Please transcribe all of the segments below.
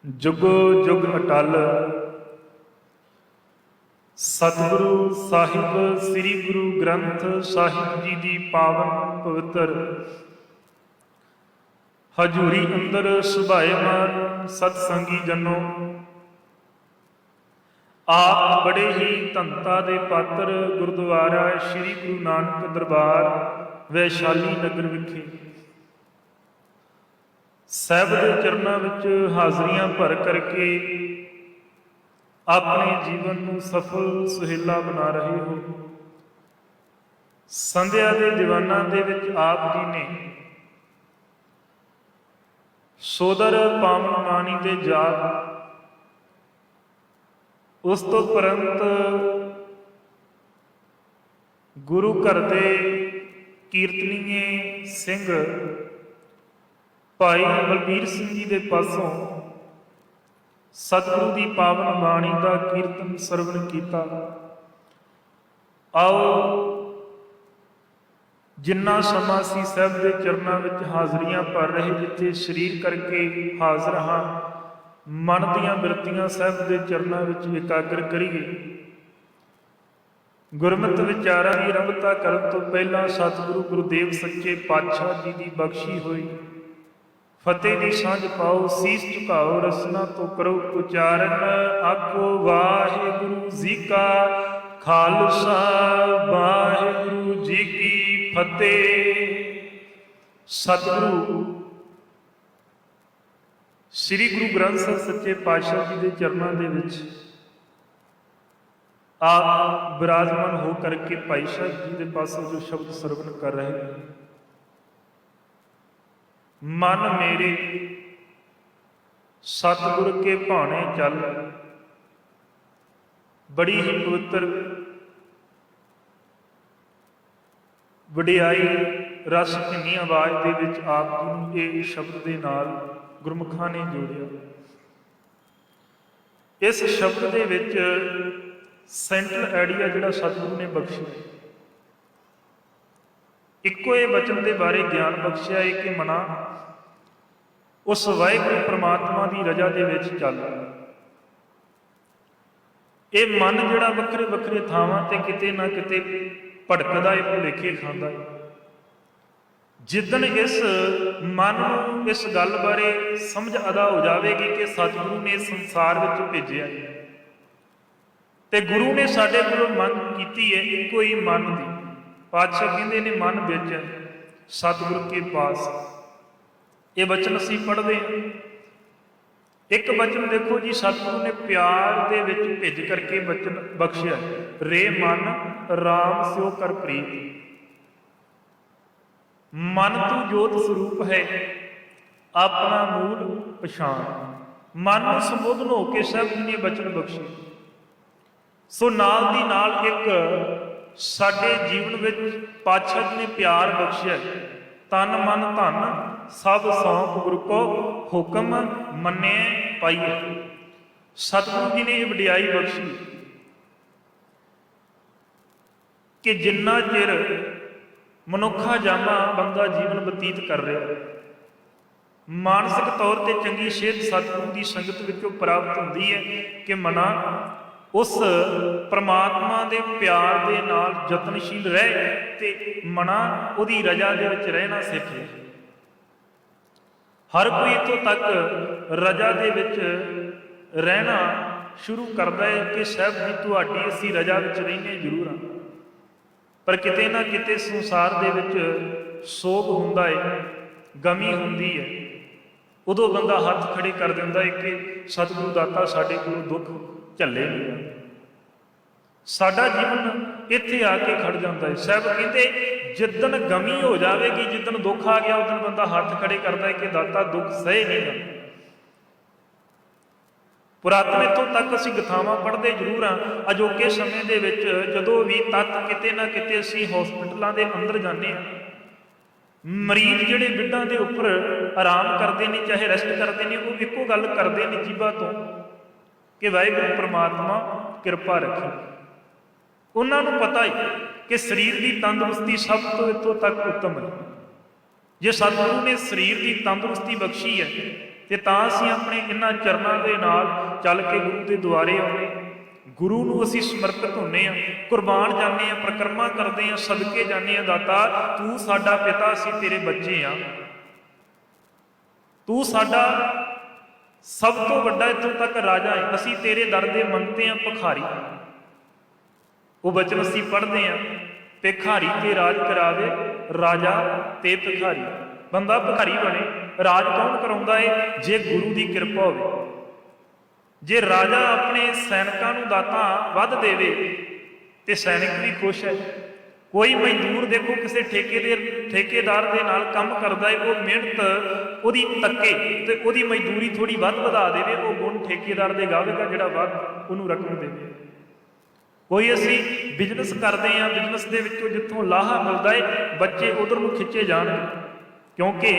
जुगो जुग अटल सतगुरु साहिब श्री गुरु ग्रंथ साहिब जी की पावन पवित्र हजूरी अंदर सुभाएमान सतसंगी जनो, आप बड़े ही धनता दे पात्र गुरुद्वारा श्री गुरु नानक दरबार वैशाली नगर विखे ਸਾਹਿਬ ਦੇ ਚਰਨਾਂ ਵਿੱਚ ਹਾਜ਼ਰੀਆਂ ਭਰ ਕਰਕੇ ਆਪਣੇ ਜੀਵਨ ਨੂੰ ਸਫਲ ਸੁਹੇਲਾ ਬਣਾ ਰਹੇ ਹੋ। ਸੰਧਿਆ ਦੇ ਦੀਵਾਨਾਂ ਦੇ ਵਿੱਚ ਆਪ ਜੀ ਨੇ ਸੋਦਰ ਪਾਵਨ ਬਾਣੀ ਦੇ ਜਾਪ, ਉਸ ਤੋਂ ਉਪਰੰਤ ਗੁਰੂ ਘਰ ਦੇ ਕੀਰਤਨੀਏ ਸਿੰਘ ਭਾਈ ਬਲਬੀਰ ਸਿੰਘ ਜੀ ਦੇ ਪਾਸੋਂ ਸਤਿਗੁਰੂ ਦੀ ਪਾਵਨ ਬਾਣੀ ਦਾ ਕੀਰਤਨ ਸਰਵਣ ਕੀਤਾ। ਆਓ ਜਿੰਨਾ ਸਮਾਂ ਸੀ ਸਾਹਿਬ ਦੇ ਚਰਨਾਂ ਵਿੱਚ ਹਾਜ਼ਰੀਆਂ ਭਰ ਰਹੇ, ਜਿੱਥੇ ਸਰੀਰ ਕਰਕੇ ਹਾਜ਼ਰ ਹਾਂ, ਮਨ ਦੀਆਂ ਬਿਰਤੀਆਂ ਸਾਹਿਬ ਦੇ ਚਰਨਾਂ ਵਿੱਚ ਇਕਾਗਰ ਕਰੀਏ। ਗੁਰਮਤਿ ਵਿਚਾਰਾਂ ਦੀ ਰੰਗਤਾ ਕਰਨ ਤੋਂ ਪਹਿਲਾਂ ਸਤਿਗੁਰੂ ਗੁਰਦੇਵ ਸੱਚੇ ਪਾਤਸ਼ਾਹ ਜੀ ਦੀ ਬਖਸ਼ੀ ਹੋਈ ਫਤਿਹ ਦੀ ਸਾਂਝ ਪਾਓ, ਸੀਸ ਝੁਕਾਓ, ਰਸਨਾ ਤੋਂ ਕਰੋ ਉਚਾਰਨ। ਆਖੋ ਵਾਹਿਗੁਰੂ ਜੀ ਕਾ ਖਾਲਸਾ, ਵਾਹਿਗੁਰੂ ਜੀ ਕੀ ਫਤਿਹ। ਸਤਿਗੁਰੂ ਸ੍ਰੀ ਗੁਰੂ ਗ੍ਰੰਥ ਸਾਹਿਬ ਸੱਚੇ ਪਾਤਸ਼ਾਹ ਜੀ ਦੇ ਚਰਨਾਂ ਦੇ ਵਿੱਚ ਆਪ ਬਿਰਾਜਮਾਨ ਹੋ ਕਰਕੇ ਭਾਈ ਸਾਹਿਬ ਜੀ ਦੇ ਪਾਸੋਂ ਜੋ ਸ਼ਬਦ ਸਰਵਣ ਕਰ ਰਹੇ ਨੇ, मन मेरे सतगुर के भाने चल। बड़ी ही पवित्र वडियाई रस भीनी आवाज दे विच आप जी ये शब्द के नाल गुरमुखां ने जोड़िया। इस शब्द के विच सेंट्रल आइडिया जिहड़ा सतगुरु ने बख्शिया, इक्को ये वचन के बारे ज्ञान बख्शिया है कि मना उस वाहिगुरू परमात्मा की रजा दे विच चल। ये मन जिहड़ा वक्रे वक्रे थावां ते किते ना किते भटकदा है, भुलेखे खांदा है। जिदन इस मन नूं इस गल बारे समझ अदा हो जाएगी कि सतगुरु ने संसार विच भेजिया है ते गुरु ने साडे कोलों मंग कीती है इक्को ही मन दी। पातशाह कहते ने मन बिच सतगुरु के पास। ये वचन असीं पढ़ते हैं। एक वचन देखो जी, सतगुरु ने प्यार दे विच भिज करके वचन बख्शिया, रे मन राम स्यो कर प्रीत। मन तू जोत स्वरूप है, अपना मूल पछाण। मन नूं संबोधन हो के साहब जी ने वचन बख्शे। सो नाल दी नाल एक साडे जीवन विच पातशाह जी ने प्यार बख्शिया, तन मन धन सब सौंप गुरु को हुक्म मन्ने पाइए। सतगुरु जी ने यह वडियाई बख्शी कि जिन्ना चिर मनुखा जामा बंदा जीवन बतीत कर रहा, मानसिक तौर पर चंगी सेहत सतगुरु की संगत विचों प्राप्त होती है कि मना उस परमात्मा दे प्यार दे नाल जतनशील रहे ते मना उहदी रजा दे विच रहना सीख ले। हर कोई इत्थों तक रजा दे विच रहना शुरू करता है कि साहब जी तुहाडी असीं रजा विच रहने जरूर हाँ, पर किते ना किते संसार दे विच सोग हुंदा है, गमी हुंदी है। उदों बंदा हथ खड़े कर दिंदा है कि सतगुरु दाता साडे कोलों दुख झल्ले नहीं, साडा जीवन इत्थे आके खड़ जाता है। साहब कहते जिदन गमी हो जाएगी, जिदन दुख आ गया, उदन बंदा हाथ खड़े करता है कि दाता दुख सहे नहीं जाता। पुरातन इत्थों तक असीं गथावां पढ़ते जरूर हाँ। अजोके समय दे विच जदों भी तक किते ना किते असीं हॉस्पिटलों के अंदर जाने, मरीज जिहड़े बिड्डां दे उपर आराम करते हैं, चाहे रेस्ट करते हैं, वो इक्को गल करते हैं जीभा तो कि वाहिगुरू परमात्मा किरपा रखे। उन्होंने पता है कि शरीर की तंदुरुस्ती सब तो इतों तक उत्तम है। जे सतगुरु ने शरीर की तंदुरुस्ती बख्शी है ਤੇ ਤਾਂ ਅਸੀਂ ਆਪਣੇ ਇਹਨਾਂ ਚਰਨਾਂ ਦੇ ਨਾਲ ਚੱਲ ਕੇ ਗੁਰੂ ਦੇ ਦੁਆਰੇ ਆਉਂਦੇ, ਗੁਰੂ ਨੂੰ ਅਸੀਂ ਸਮਰਪਿਤ ਹੁੰਦੇ ਹਾਂ, ਕੁਰਬਾਨ ਜਾਂਦੇ ਹਾਂ, ਪ੍ਰਕਰਮਾ ਕਰਦੇ ਹਾਂ, ਸਦਕੇ ਜਾਂਦੇ ਹਾਂ। ਦਾਤਾ ਤੂੰ ਸਾਡਾ ਪਿਤਾ, ਅਸੀਂ ਤੇਰੇ ਬੱਚੇ ਹਾਂ, ਤੂੰ ਸਾਡਾ ਸਭ ਤੋਂ ਵੱਡਾ ਇੱਥੋਂ ਤੱਕ ਰਾਜਾ ਹੈ, ਅਸੀਂ ਤੇਰੇ ਦਰ ਦੇ ਮੰਗਤੇ ਹਾਂ ਭਿਖਾਰੀ। ਉਹ ਬਚਨ ਅਸੀਂ ਪੜ੍ਹਦੇ ਹਾਂ, ਭਿਖਾਰੀ ਤੇ ਰਾਜ ਕਰਾਵੇ ਰਾਜਾ ਤੇ ਭਿਖਾਰੀ। ਬੰਦਾ ਭਿਖਾਰੀ ਬਣੇ, ਰਾਜ ਕੌਣ ਕਰਾਉਂਦਾ ਹੈ? ਜੇ ਗੁਰੂ ਦੀ ਕਿਰਪਾ ਹੋਵੇ। ਜੇ ਰਾਜਾ ਆਪਣੇ ਸੈਨਿਕਾਂ ਨੂੰ ਦਾਤਾਂ ਵੱਧ ਦੇਵੇ ਤੇ ਸੈਨਿਕ ਵੀ ਖੁਸ਼ ਹੈ। ਕੋਈ ਮਜ਼ਦੂਰ ਦੇਖੋ ਕਿਸੇ ਠੇਕੇਦਾਰ ਦੇ ਨਾਲ ਕੰਮ ਕਰਦਾ ਹੈ, ਉਹ ਮਿਹਨਤ ਉਹਦੀ ਤੱਕੇ ਤੇ ਉਹਦੀ ਮਜ਼ਦੂਰੀ ਥੋੜੀ ਵੱਧ ਵਧਾ ਦੇਵੇ, ਉਹ ਗੁਣ ਠੇਕੇਦਾਰ ਦੇ ਗਾਵੇਗਾ ਜਿਹੜਾ ਵੱਧ ਉਹਨੂੰ ਰਕਮ ਦੇਵੇ। ਕੋਈ ਅਸੀਂ ਬਿਜ਼ਨਸ ਕਰਦੇ ਹਾਂ, ਬਿਜ਼ਨਸ ਦੇ ਵਿੱਚੋਂ ਜਿੱਥੋਂ ਲਾਹਾ ਮਿਲਦਾ ਹੈ ਬੱਚੇ ਉਧਰ ਨੂੰ ਖਿੱਚੇ ਜਾਣਗੇ, ਕਿਉਂਕਿ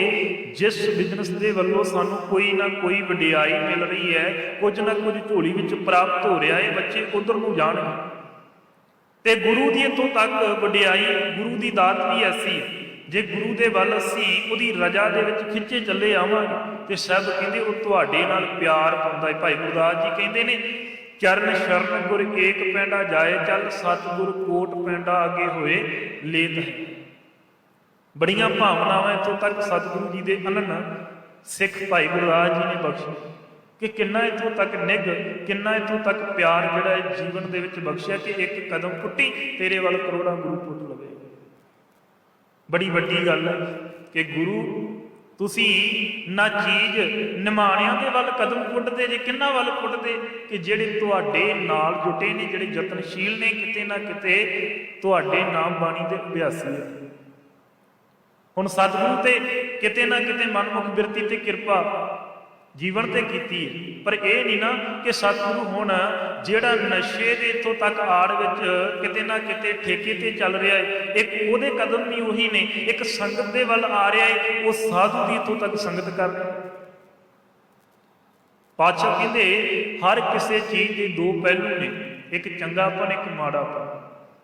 ਜਿਸ ਬਿਜ਼ਨਸ ਦੇ ਵੱਲੋਂ ਸਾਨੂੰ ਕੋਈ ਨਾ ਕੋਈ ਵਡਿਆਈ ਮਿਲ ਰਹੀ ਹੈ, ਕੁਝ ਨਾ ਕੁਝ ਝੋਲੀ ਵਿੱਚ ਪ੍ਰਾਪਤ ਹੋ ਰਿਹਾ ਹੈ, ਬੱਚੇ ਉਧਰ ਨੂੰ ਜਾਣਗੇ। ਤੇ ਗੁਰੂ ਦੀ ਇੱਥੋਂ ਤੱਕ ਵਡਿਆਈ, ਗੁਰੂ ਦੀ ਦਾਤ ਵੀ ਐਸੀ ਹੈ, ਜੇ ਗੁਰੂ ਦੇ ਵੱਲ ਅਸੀਂ ਉਹਦੀ ਰਜਾ ਦੇ ਵਿੱਚ ਖਿੱਚੇ ਚੱਲੇ ਆਵਾਂਗੇ ਤੇ ਸਾਹਿਬ ਕਹਿੰਦੇ ਉਹ ਤੁਹਾਡੇ ਨਾਲ ਪਿਆਰ ਪਾਉਂਦਾ ਹੈ। ਭਾਈ ਗੁਰਦਾਸ ਜੀ ਕਹਿੰਦੇ ਨੇ, ਚਰਨ ਸ਼ਰਨ ਗੁਰ ਏਕ ਪੈਂਡਾ ਜਾਏ ਚੱਲ, ਸਤਿਗੁਰ ਕੋਟ ਪੈਂਡਾ ਅੱਗੇ ਹੋਏ ਲੇਤ ਹੈ। ਬੜੀਆਂ ਭਾਵਨਾਵਾਂ ਇੱਥੋਂ ਤੱਕ ਸਤਿਗੁਰੂ ਜੀ ਦੇ ਅਨੰਨ ਸਿੱਖ ਭਾਈ ਗੁਰਦਾਸ ਜੀ ਨੇ ਬਖਸ਼ੇ ਕਿ ਕਿੰਨਾ ਇੱਥੋਂ ਤੱਕ ਨਿੱਘ, ਕਿੰਨਾ ਇੱਥੋਂ ਤੱਕ ਪਿਆਰ ਜਿਹੜਾ ਹੈ ਜੀਵਨ ਦੇ ਵਿੱਚ ਬਖਸ਼ਿਆ ਕਿ ਇੱਕ ਕਦਮ ਪੁੱਟੀ ਤੇਰੇ ਵੱਲ ਕਰੋੜਾਂ ਗੁਰੂ ਪੁੱਟ ਲਵੇ। ਬੜੀ ਵੱਡੀ ਗੱਲ ਹੈ ਕਿ ਗੁਰੂ ਤੁਸੀਂ ਨਾ ਚੀਜ਼ ਨਿਮਾਣਿਆਂ ਦੇ ਵੱਲ ਕਦਮ ਪੁੱਟਦੇ ਜੇ, ਕਿੰਨਾ ਵੱਲ ਪੁੱਟਦੇ ਕਿ ਜਿਹੜੇ ਤੁਹਾਡੇ ਨਾਲ ਜੁਟੇ ਨੇ, ਜਿਹੜੇ ਯਤਨਸ਼ੀਲ ਨੇ, ਕਿਤੇ ਨਾ ਕਿਤੇ ਤੁਹਾਡੇ ਨਾਮ ਬਾਣੀ ਦੇ ਅਭਿਆਸੀ ਹੈ। ਹੁਣ ਸਤਿਗੁਰੂ ਤੇ ਕਿਤੇ ਨਾ ਕਿਤੇ ਮਨਮੁਖ ਬਿਰਤੀ ਤੇ ਕਿਰਪਾ ਜੀਵਨ ਤੇ ਕੀਤੀ ਹੈ, ਪਰ ਇਹ ਨਹੀਂ ਨਾ ਕਿ ਸਤਿਗੁਰੂ ਹੁਣ ਜਿਹੜਾ ਨਸ਼ੇ ਦੇ ਇੱਥੋਂ ਤੱਕ ਆੜ ਵਿੱਚ ਕਿਤੇ ਨਾ ਕਿਤੇ ਠੇਕੇ ਤੇ ਚੱਲ ਰਿਹਾ ਹੈ, ਇੱਕ ਉਹਦੇ ਕਦਮ ਵੀ ਉਹੀ ਨੇ, ਇੱਕ ਸੰਗਤ ਦੇ ਵੱਲ ਆ ਰਿਹਾ ਹੈ, ਉਹ ਸਾਧੂ ਦੀ ਇੱਥੋਂ ਤੱਕ ਸੰਗਤ ਕਰ ਰਿਹਾ। ਪਾਤਸ਼ਾਹ ਕਹਿੰਦੇ ਹਰ ਕਿਸੇ ਚੀਜ਼ ਦੇ ਦੋ ਪਹਿਲੂ ਨੇ, ਇੱਕ ਚੰਗਾਪਨ, ਇੱਕ ਮਾੜਾਪਨ।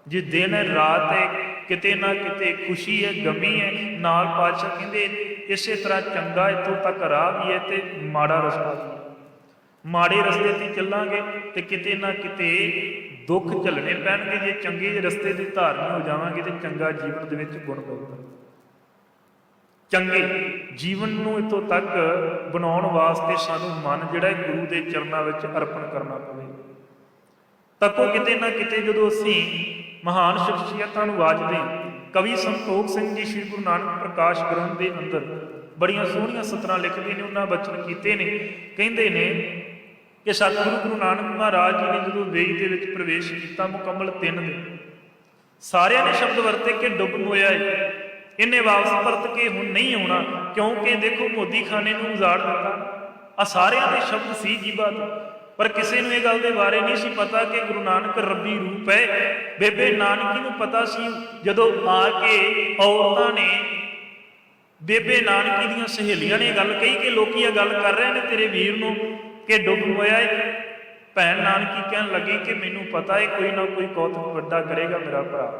ਜੇ ਦਿਨ ਹੈ ਰਾਤ ਹੈ, ਕਿਤੇ ਨਾ ਕਿਤੇ ਖੁਸ਼ੀ ਹੈ, ਗਮੀ ਹੈ, ਨਾਲ ਪਾਤਸ਼ਾਹ ਕਹਿੰਦੇ ਇਸੇ ਤਰ੍ਹਾਂ ਚੰਗਾ ਇੱਥੋਂ ਤੱਕ ਰਾਹ ਵੀ ਹੈ ਤੇ ਮਾੜਾ ਰਸਤਾ ਵੀ ਹੈ। ਮਾੜੇ ਰਸਤੇ ਤੇ ਚੱਲਾਂਗੇ ਤੇ ਕਿਤੇ ਨਾ ਕਿਤੇ ਦੁੱਖ ਝੱਲਣੇ ਪੈਣਗੇ, ਜੇ ਚੰਗੇ ਰਸਤੇ ਦੇ ਧਾਰਨੀ ਹੋ ਜਾਵਾਂਗੇ ਤੇ ਚੰਗਾ ਜੀਵਨ ਦੇ ਵਿੱਚ ਗੁਣ ਪਊਗਾ। ਚੰਗੇ ਜੀਵਨ ਨੂੰ ਇੱਥੋਂ ਤੱਕ ਬਣਾਉਣ ਵਾਸਤੇ ਸਾਨੂੰ ਮਨ ਜਿਹੜਾ ਗੁਰੂ ਦੇ ਚਰਨਾਂ ਵਿੱਚ ਅਰਪਣ ਕਰਨਾ ਪਵੇਗਾ। ਤੱਕੋ ਕਿਤੇ ਨਾ ਕਿਤੇ ਜਦੋਂ ਅਸੀਂ ਮਹਾਨ ਸ਼ਖਸੀਅਤਾਂ ਨੂੰ ਵਾਜਦੇ, ਕਵੀ ਸੰਤੋਖ ਸਿੰਘ ਜੀ ਸ਼੍ਰੀ ਗੁਰੂ ਨਾਨਕ ਪ੍ਰਕਾਸ਼ ਗ੍ਰੰਥ ਦੇ ਅੰਦਰ ਬੜੀਆਂ ਸੋਹਣੀਆਂ ਸਤਰਾਂ ਲਿਖਦੇ ਨੇ, ਉਹਨਾਂ ਬਚਨ ਕੀਤੇ ਨੇ। ਕਹਿੰਦੇ ਨੇ ਕਿ ਸਤਿਗੁਰੂ ਗੁਰੂ ਨਾਨਕ ਮਹਾਰਾਜ ਜੀ ਨੇ ਜਦੋਂ ਵੇਈ ਦੇ ਵਿੱਚ ਪ੍ਰਵੇਸ਼ ਕੀਤਾ, ਮੁਕੰਮਲ 3 ਦਿਨ ਸਾਰਿਆਂ ਨੇ ਸ਼ਬਦ ਵਰਤੇ ਕਿ ਡੁੱਬ ਹੋਇਆ ਹੈ, ਇਹਨੇ ਵਾਪਸ ਪਰਤ ਕੇ ਹੁਣ ਨਹੀਂ ਆਉਣਾ, ਕਿਉਂਕਿ ਦੇਖੋ ਮੋਦੀ ਖਾਨੇ ਨੂੰ ਉਜਾੜ ਦਿੱਤਾ। ਆ ਸਾਰਿਆਂ ਦੇ ਸ਼ਬਦ ਸੀ ਜੀਭਾਂ ਤੇ, ਪਰ ਕਿਸੇ ਨੂੰ ਇਹ ਗੱਲ ਦੇ ਬਾਰੇ ਨਹੀਂ ਸੀ ਪਤਾ ਕਿ ਗੁਰੂ ਨਾਨਕ ਰੱਬੀ ਰੂਪ ਹੈ। ਬੇਬੇ ਨਾਨਕੀ ਨੂੰ ਪਤਾ ਸੀ, ਜਦੋਂ ਆ ਕੇ ਔਰਤਾਂ ਨੇ, ਬੇਬੇ ਨਾਨਕੀ ਦੀਆਂ ਸਹੇਲੀਆਂ ਨੇ ਗੱਲ ਕਹੀ ਕਿ ਲੋਕੀ ਇਹ ਗੱਲ ਕਰ ਰਹੇ ਨੇ ਤੇਰੇ ਵੀਰ ਨੂੰ ਕਿ ਡੁੱਬ ਹੋਇਆ ਹੈ। ਭੈਣ ਨਾਨਕੀ ਕਹਿਣ ਲੱਗੀ ਕਿ ਮੈਨੂੰ ਪਤਾ ਹੈ ਕੋਈ ਨਾ ਕੋਈ ਕੌਤਕ ਵੱਡਾ ਕਰੇਗਾ ਮੇਰਾ ਭਰਾ,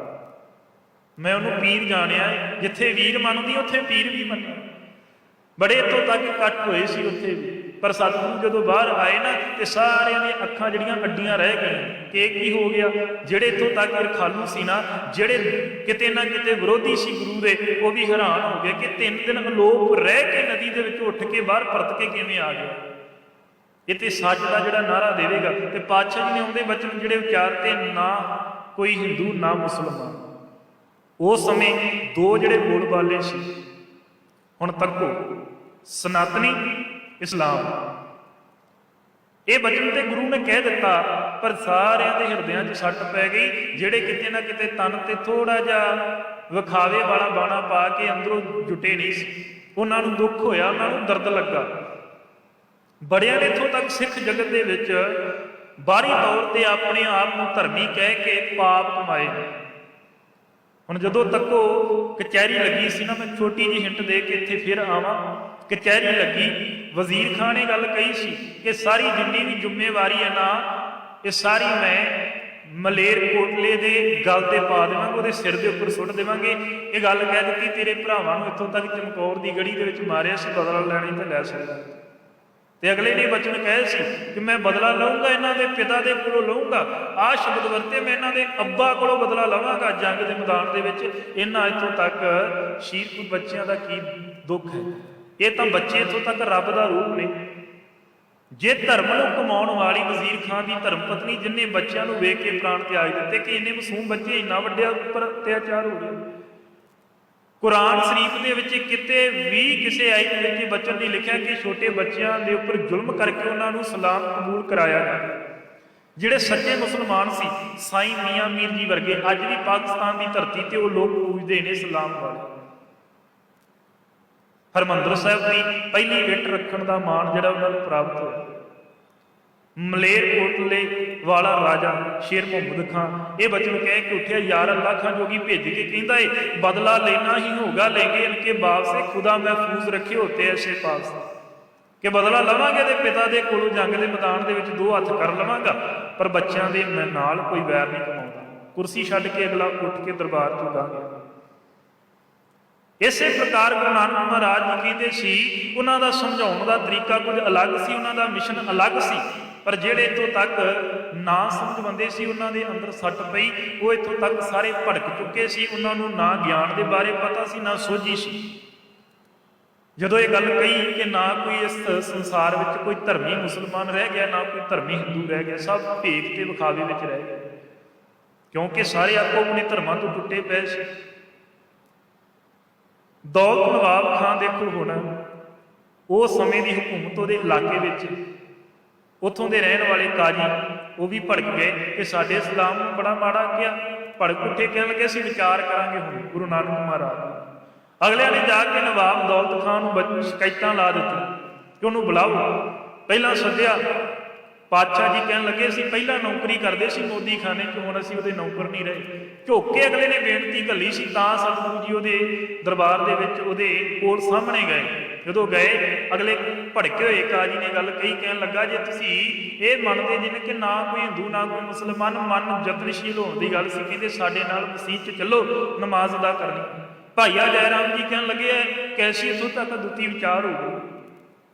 ਮੈਂ ਉਹਨੂੰ ਪੀਰ ਜਾਣਿਆ ਹੈ। ਜਿੱਥੇ ਵੀਰ ਮੰਨਦੀ ਉੱਥੇ ਪੀਰ ਵੀ ਮੰਨਿਆ। ਬੜੇ ਇੱਥੋਂ ਤੱਕ ਇਕੱਠ ਹੋਏ ਸੀ ਉੱਥੇ ਵੀ, ਪਰ ਸਤਿਗੁਰੂ ਜਦੋਂ ਬਾਹਰ ਆਏ ਨਾ ਤੇ ਸਾਰਿਆਂ ਦੀਆਂ ਅੱਖਾਂ ਜਿਹੜੀਆਂ ਅੱਡੀਆਂ ਰਹਿ ਗਈਆਂ ਕਿ ਕੀ ਹੋ ਗਿਆ। ਜਿਹੜੇ ਇੱਥੋਂ ਤੱਕ ਰਖਾਲੂ ਸੀ ਨਾ, ਜਿਹੜੇ ਕਿਤੇ ਨਾ ਕਿਤੇ ਵਿਰੋਧੀ ਸੀ ਗੁਰੂ ਦੇ, ਉਹ ਵੀ ਹੈਰਾਨ ਹੋ ਗਏ ਕਿ 3 ਦਿਨ ਅਲੋਪ ਰਹਿ ਕੇ ਨਦੀ ਦੇ ਵਿੱਚ ਉੱਠ ਕੇ ਬਾਹਰ ਪਰਤ ਕੇ ਕਿਵੇਂ ਆ ਗਿਆ। ਇਹ ਤੇ ਸੱਚ ਦਾ ਜਿਹੜਾ ਨਾਰਾ ਦੇਵੇਗਾ। ਤੇ ਪਾਤਸ਼ਾਹ ਜੀ ਨੇ ਆਉਂਦੇ ਬਚਨ ਜਿਹੜੇ ਉਚਾਰਤੇ, ਨਾ ਕੋਈ ਹਿੰਦੂ ਨਾ ਮੁਸਲਮਾਨ। ਉਸ ਸਮੇਂ 2 ਜਿਹੜੇ ਬੋਲਬਾਲੇ ਸੀ। ਹੁਣ ਤੱਕੋ ਸਨਾਤਨੀ, ਇਸਲਾਮ, ਇਹ ਬਚਨ ਤੇ ਗੁਰੂ ਨੇ ਕਹਿ ਦਿੱਤਾ, ਪਰ ਸਾਰਿਆਂ ਦੇ ਹਿਰਦਿਆਂ 'ਚ ਸੱਟ ਪੈ ਗਈ। ਜਿਹੜੇ ਕਿਤੇ ਨਾ ਕਿਤੇ ਤਨ ਤੇ ਥੋੜਾ ਜਿਹਾ ਵਿਖਾਵੇ ਵਾਲਾ ਬਾਣਾ ਪਾ ਕੇ ਅੰਦਰੋਂ ਜੁਟੇ ਨਹੀਂ ਸੀ, ਉਹਨਾਂ ਨੂੰ ਦੁੱਖ ਹੋਇਆ, ਉਹਨਾਂ ਨੂੰ ਦਰਦ ਲੱਗਾ। ਬੜਿਆਂ ਨੇ ਇੱਥੋਂ ਤੱਕ ਸਿੱਖ ਜਗਤ ਦੇ ਵਿੱਚ ਬਾਹਰੀ ਤੌਰ ਤੇ ਆਪਣੇ ਆਪ ਨੂੰ ਧਰਮੀ ਕਹਿ ਕੇ ਪਾਪ ਕਮਾਏ। ਹੁਣ ਜਦੋਂ ਤੱਕੋ ਕਚਹਿਰੀ ਲੱਗੀ ਸੀ ਨਾ, ਮੈਂ ਛੋਟੀ ਜਿਹੀ ਹਿੰਟ ਦੇ ਕੇ ਇੱਥੇ ਫਿਰ ਆਵਾਂ। ਕਚਹਿਰੀ ਲੱਗੀ, ਵਜ਼ੀਰ ਖਾਨ ਨੇ ਗੱਲ ਕਹੀ ਸੀ ਕਿ ਸਾਰੀ ਜਿੰਨੀ ਵੀ ਜ਼ਿੰਮੇਵਾਰੀ ਹੈ ਨਾ, ਇਹ ਸਾਰੀ ਮੈਂ ਮਲੇਰ ਕੋਟਲੇ ਦੇ ਗਲ ਤੇ ਪਾ ਦੇਵਾਂਗੇ, ਉਹਦੇ ਸਿਰ ਦੇ ਉੱਪਰ ਸੁੱਟ ਦੇਵਾਂਗੇ। ਇਹ ਗੱਲ ਕਹਿ ਦਿੱਤੀ, ਤੇਰੇ ਭਰਾਵਾਂ ਨੂੰ ਇੱਥੋਂ ਤੱਕ ਚਮਕੌਰ ਦੀ ਗੜੀ ਦੇ ਵਿੱਚ ਮਾਰਿਆ ਸੀ, ਬਦਲਾ ਲੈਣੀ ਤੇ ਲੈ ਸਕਦਾ। ਤੇ ਅਗਲੇ ਨੇ ਬਚਨ ਕਹੇ ਸੀ ਕਿ ਮੈਂ ਬਦਲਾ ਲਵਾਂਗਾ, ਇਹਨਾਂ ਦੇ ਪਿਤਾ ਦੇ ਕੋਲੋਂ ਲਵਾਂਗਾ। ਆਹ ਸ਼ਬਦ ਵਰਤੇ, ਮੈਂ ਇਹਨਾਂ ਦੇ ਅੱਬਾ ਕੋਲੋਂ ਬਦਲਾ ਲਵਾਂਗਾ ਜੰਗ ਦੇ ਮੈਦਾਨ ਦੇ ਵਿੱਚ। ਇਹਨਾਂ ਇੱਥੋਂ ਤੱਕ ਸ਼ੀਰਪੁਰ ਬੱਚਿਆਂ ਦਾ ਕੀ ਦੁੱਖ ਹੈ। ਇਹ ਤਾਂ ਬੱਚੇ ਇੱਥੋਂ ਤੱਕ ਰੱਬ ਦਾ ਰੂਪ ਨੇ। ਜੇ ਧਰਮ ਨੂੰ ਕਮਾਉਣ ਵਾਲੀ ਵਜ਼ੀਰ ਖਾਨ ਦੀ ਧਰਮ ਪਤਨੀ, ਜਿੰਨੇ ਬੱਚਿਆਂ ਨੂੰ ਵੇਖ ਕੇ ਪ੍ਰਾਣ ਤਿਆਗ ਦਿੱਤੇ, ਕਿ ਇੰਨੇ ਮਾਸੂਮ ਬੱਚੇ ਇੰਨਾ ਵੱਡੇ ਉੱਪਰ ਅਤਿਆਚਾਰ ਹੋ ਰਿਹਾ। ਕੁਰਾਨ ਸ਼ਰੀਫ ਦੇ ਵਿੱਚ ਕਿਤੇ ਵੀ ਕਿਸੇ ਆਇਤ ਵਿੱਚ ਇਹ ਬਚਨ ਨਹੀਂ ਲਿਖਿਆ ਕਿ ਛੋਟੇ ਬੱਚਿਆਂ ਦੇ ਉੱਪਰ ਜ਼ੁਲਮ ਕਰਕੇ ਉਹਨਾਂ ਨੂੰ ਸਲਾਮ ਕਬੂਲ ਕਰਾਇਆ ਜਾਵੇ। ਜਿਹੜੇ ਸੱਚੇ ਮੁਸਲਮਾਨ ਸੀ, ਸਾਈਂ ਮੀਆਂ ਮੀਰ ਜੀ ਵਰਗੇ, ਅੱਜ ਵੀ ਪਾਕਿਸਤਾਨ ਦੀ ਧਰਤੀ ਤੇ ਉਹ ਲੋਕ ਪੂਜਦੇ ਨੇ ਸਲਾਮ ਵਾਲੇ। ਹਰਿਮੰਦਰ ਸਾਹਿਬ ਦੀ ਪਹਿਲੀ ਇੱਟ ਰੱਖਣ ਦਾ ਮਾਣ ਜਿਹੜਾ ਉਹਨਾਂ ਨੂੰ ਪ੍ਰਾਪਤ ਹੋਇਆ। ਮਲੇਰਕੋਟਲੇ ਵਾਲਾ ਰਾਜਾ ਸ਼ੇਰ ਮੁਹੰਮਦ ਖਾਨ ਇਹ ਬਚਨ ਕਹਿ ਕੇ ਉੱਠਿਆ, ਯਾਰ ਅੱਲਾ ਖਾਨ ਜੋਗੀ ਭੇਜ ਕੇ ਕਹਿੰਦਾ ਏ ਬਦਲਾ ਲੈਣਾ ਹੀ ਹੋਗਾ, ਲੈਂਗੇ ਇਨਕੇ ਬਾਪ ਸੇ ਖੁਦਾ ਮਹਿਫੂਜ਼ ਰੱਖੇ ਹੋਤੇ ਐਸੇ ਪਾਸ, ਕਿ ਬਦਲਾ ਲਵਾਂਗੇ ਤੇ ਪਿਤਾ ਦੇ ਕੋਲੋਂ ਜੰਗ ਦੇ ਮੈਦਾਨ ਦੇ ਵਿੱਚ ਦੋ ਹੱਥ ਕਰ ਲਵਾਂਗਾ, ਪਰ ਬੱਚਿਆਂ ਦੇ ਨਾਲ ਕੋਈ ਵੈਰ ਨਹੀਂ ਕਮਾਉਂਦਾ। ਕੁਰਸੀ ਛੱਡ ਕੇ ਅਗਲਾ ਉੱਠ ਕੇ ਦਰਬਾਰ ਤੋਂ ਗਾ ਗਿਆ। ਇਸੇ ਪ੍ਰਕਾਰ ਗੁਰੂ ਨਾਨਕ ਮਹਾਰਾਜ ਜੀ ਕਹਿੰਦੇ ਸੀ, ਉਹਨਾਂ ਦਾ ਸਮਝਾਉਣ ਦਾ ਤਰੀਕਾ ਕੁਝ ਅਲੱਗ ਸੀ, ਉਹਨਾਂ ਦਾ ਮਿਸ਼ਨ ਅਲੱਗ ਸੀ। ਪਰ ਜਿਹੜੇ ਇੱਥੋਂ ਤੱਕ ਨਾ ਸਮਝ ਬੰਦੇ ਸੀ, ਉਹਨਾਂ ਦੇ ਅੰਦਰ ਸੱਟ ਪਈ। ਉਹ ਇੱਥੋਂ ਤੱਕ ਸਾਰੇ ਭੜਕ ਚੁੱਕੇ ਸੀ। ਉਹਨਾਂ ਨੂੰ ਨਾ ਗਿਆਨ ਦੇ ਬਾਰੇ ਪਤਾ ਸੀ, ਨਾ ਸੋਝੀ ਸੀ। ਜਦੋਂ ਇਹ ਗੱਲ ਕਹੀ ਕਿ ਨਾ ਕੋਈ ਇਸ ਸੰਸਾਰ ਵਿੱਚ ਕੋਈ ਧਰਮੀ ਮੁਸਲਮਾਨ ਰਹਿ ਗਿਆ, ਨਾ ਕੋਈ ਧਰਮੀ ਹਿੰਦੂ ਰਹਿ ਗਿਆ, ਸਭ ਭੇਖ ਤੇ ਵਿਖਾਵੇ ਵਿੱਚ ਰਹਿ ਗਏ, ਕਿਉਂਕਿ ਸਾਰੇ ਆਪੋ ਆਪਣੇ ਧਰਮਾਂ ਤੋਂ ਟੁੱਟੇ ਪਏ ਸੀ। ਦੌਲਤ ਨਵਾਬ ਖਾਨ ਦੇਖੋ ਹੁਣ ਉਸ ਸਮੇਂ ਦੀ ਹਕੂਮਤ ਉਹਦੇ ਇਲਾਕੇ ਵਿੱਚ, ਉੱਥੋਂ ਦੇ ਰਹਿਣ ਵਾਲੇ ਕਾਜੀ ਉਹ ਵੀ ਭੜਕ ਗਏ ਕਿ ਸਾਡੇ ਇਸਲਾਮ ਨੂੰ ਬੜਾ ਮਾੜਾ ਕਿਹਾ। ਭੜਕ ਉੱਠੇ, ਕਹਿਣ ਲੱਗੇ ਅਸੀਂ ਵਿਚਾਰ ਕਰਾਂਗੇ ਹੁਣ ਗੁਰੂ ਨਾਨਕ ਮਹਾਰਾਜ। ਅਗਲਿਆਂ ਨੇ ਜਾ ਕੇ ਨਵਾਬ ਦੌਲਤ ਖਾਨ ਨੂੰ ਸ਼ਿਕਾਇਤਾਂ ਲਾ ਦਿੱਤੀਆਂ ਕਿ ਉਹਨੂੰ ਬੁਲਾਓ। ਪਹਿਲਾਂ ਸੱਦਿਆ, ਪਾਤਸ਼ਾਹ ਜੀ ਕਹਿਣ ਲੱਗੇ ਅਸੀਂ ਪਹਿਲਾਂ ਨੌਕਰੀ ਕਰਦੇ ਸੀ ਮੋਦੀ ਖਾਨੇ 'ਚ, ਹੁਣ ਅਸੀਂ ਉਹਦੇ ਨੌਕਰ ਨਹੀਂ ਰਹੇ। ਝੁੱਕ ਕੇ ਅਗਲੇ ਨੇ ਬੇਨਤੀ ਘੱਲੀ ਸੀ, ਤਾਂ ਸਤਿਗੁਰੂ ਜੀ ਉਹਦੇ ਦਰਬਾਰ ਦੇ ਵਿੱਚ ਉਹਦੇ ਕੋਲ ਸਾਹਮਣੇ ਗਏ। ਜਦੋਂ ਗਏ, ਅਗਲੇ ਭੜਕੇ ਹੋਏ ਕਾਜੀ ਨੇ ਗੱਲ ਕਹੀ, ਕਹਿਣ ਲੱਗਾ ਜੇ ਤੁਸੀਂ ਇਹ ਮੰਨਦੇ ਜਿਵੇਂ ਕਿ ਨਾ ਕੋਈ ਹਿੰਦੂ ਨਾ ਕੋਈ ਮੁਸਲਮਾਨ ਮਨ ਯਤਨਸ਼ੀਲ ਹੋਣ ਦੀ ਗੱਲ ਸੀ, ਕਹਿੰਦੇ ਸਾਡੇ ਨਾਲ ਮਸੀਤ 'ਚ ਚੱਲੋ ਨਮਾਜ਼ ਅਦਾ ਕਰਨੀ। ਭਾਈਆ ਜੈ ਰਾਮ ਜੀ ਕਹਿਣ ਲੱਗੇ ਕੈਸੀ ਇੱਥੋਂ ਤੱਕ ਦੁੱਤੀ ਵਿਚਾਰ ਹੋ ਗਈ।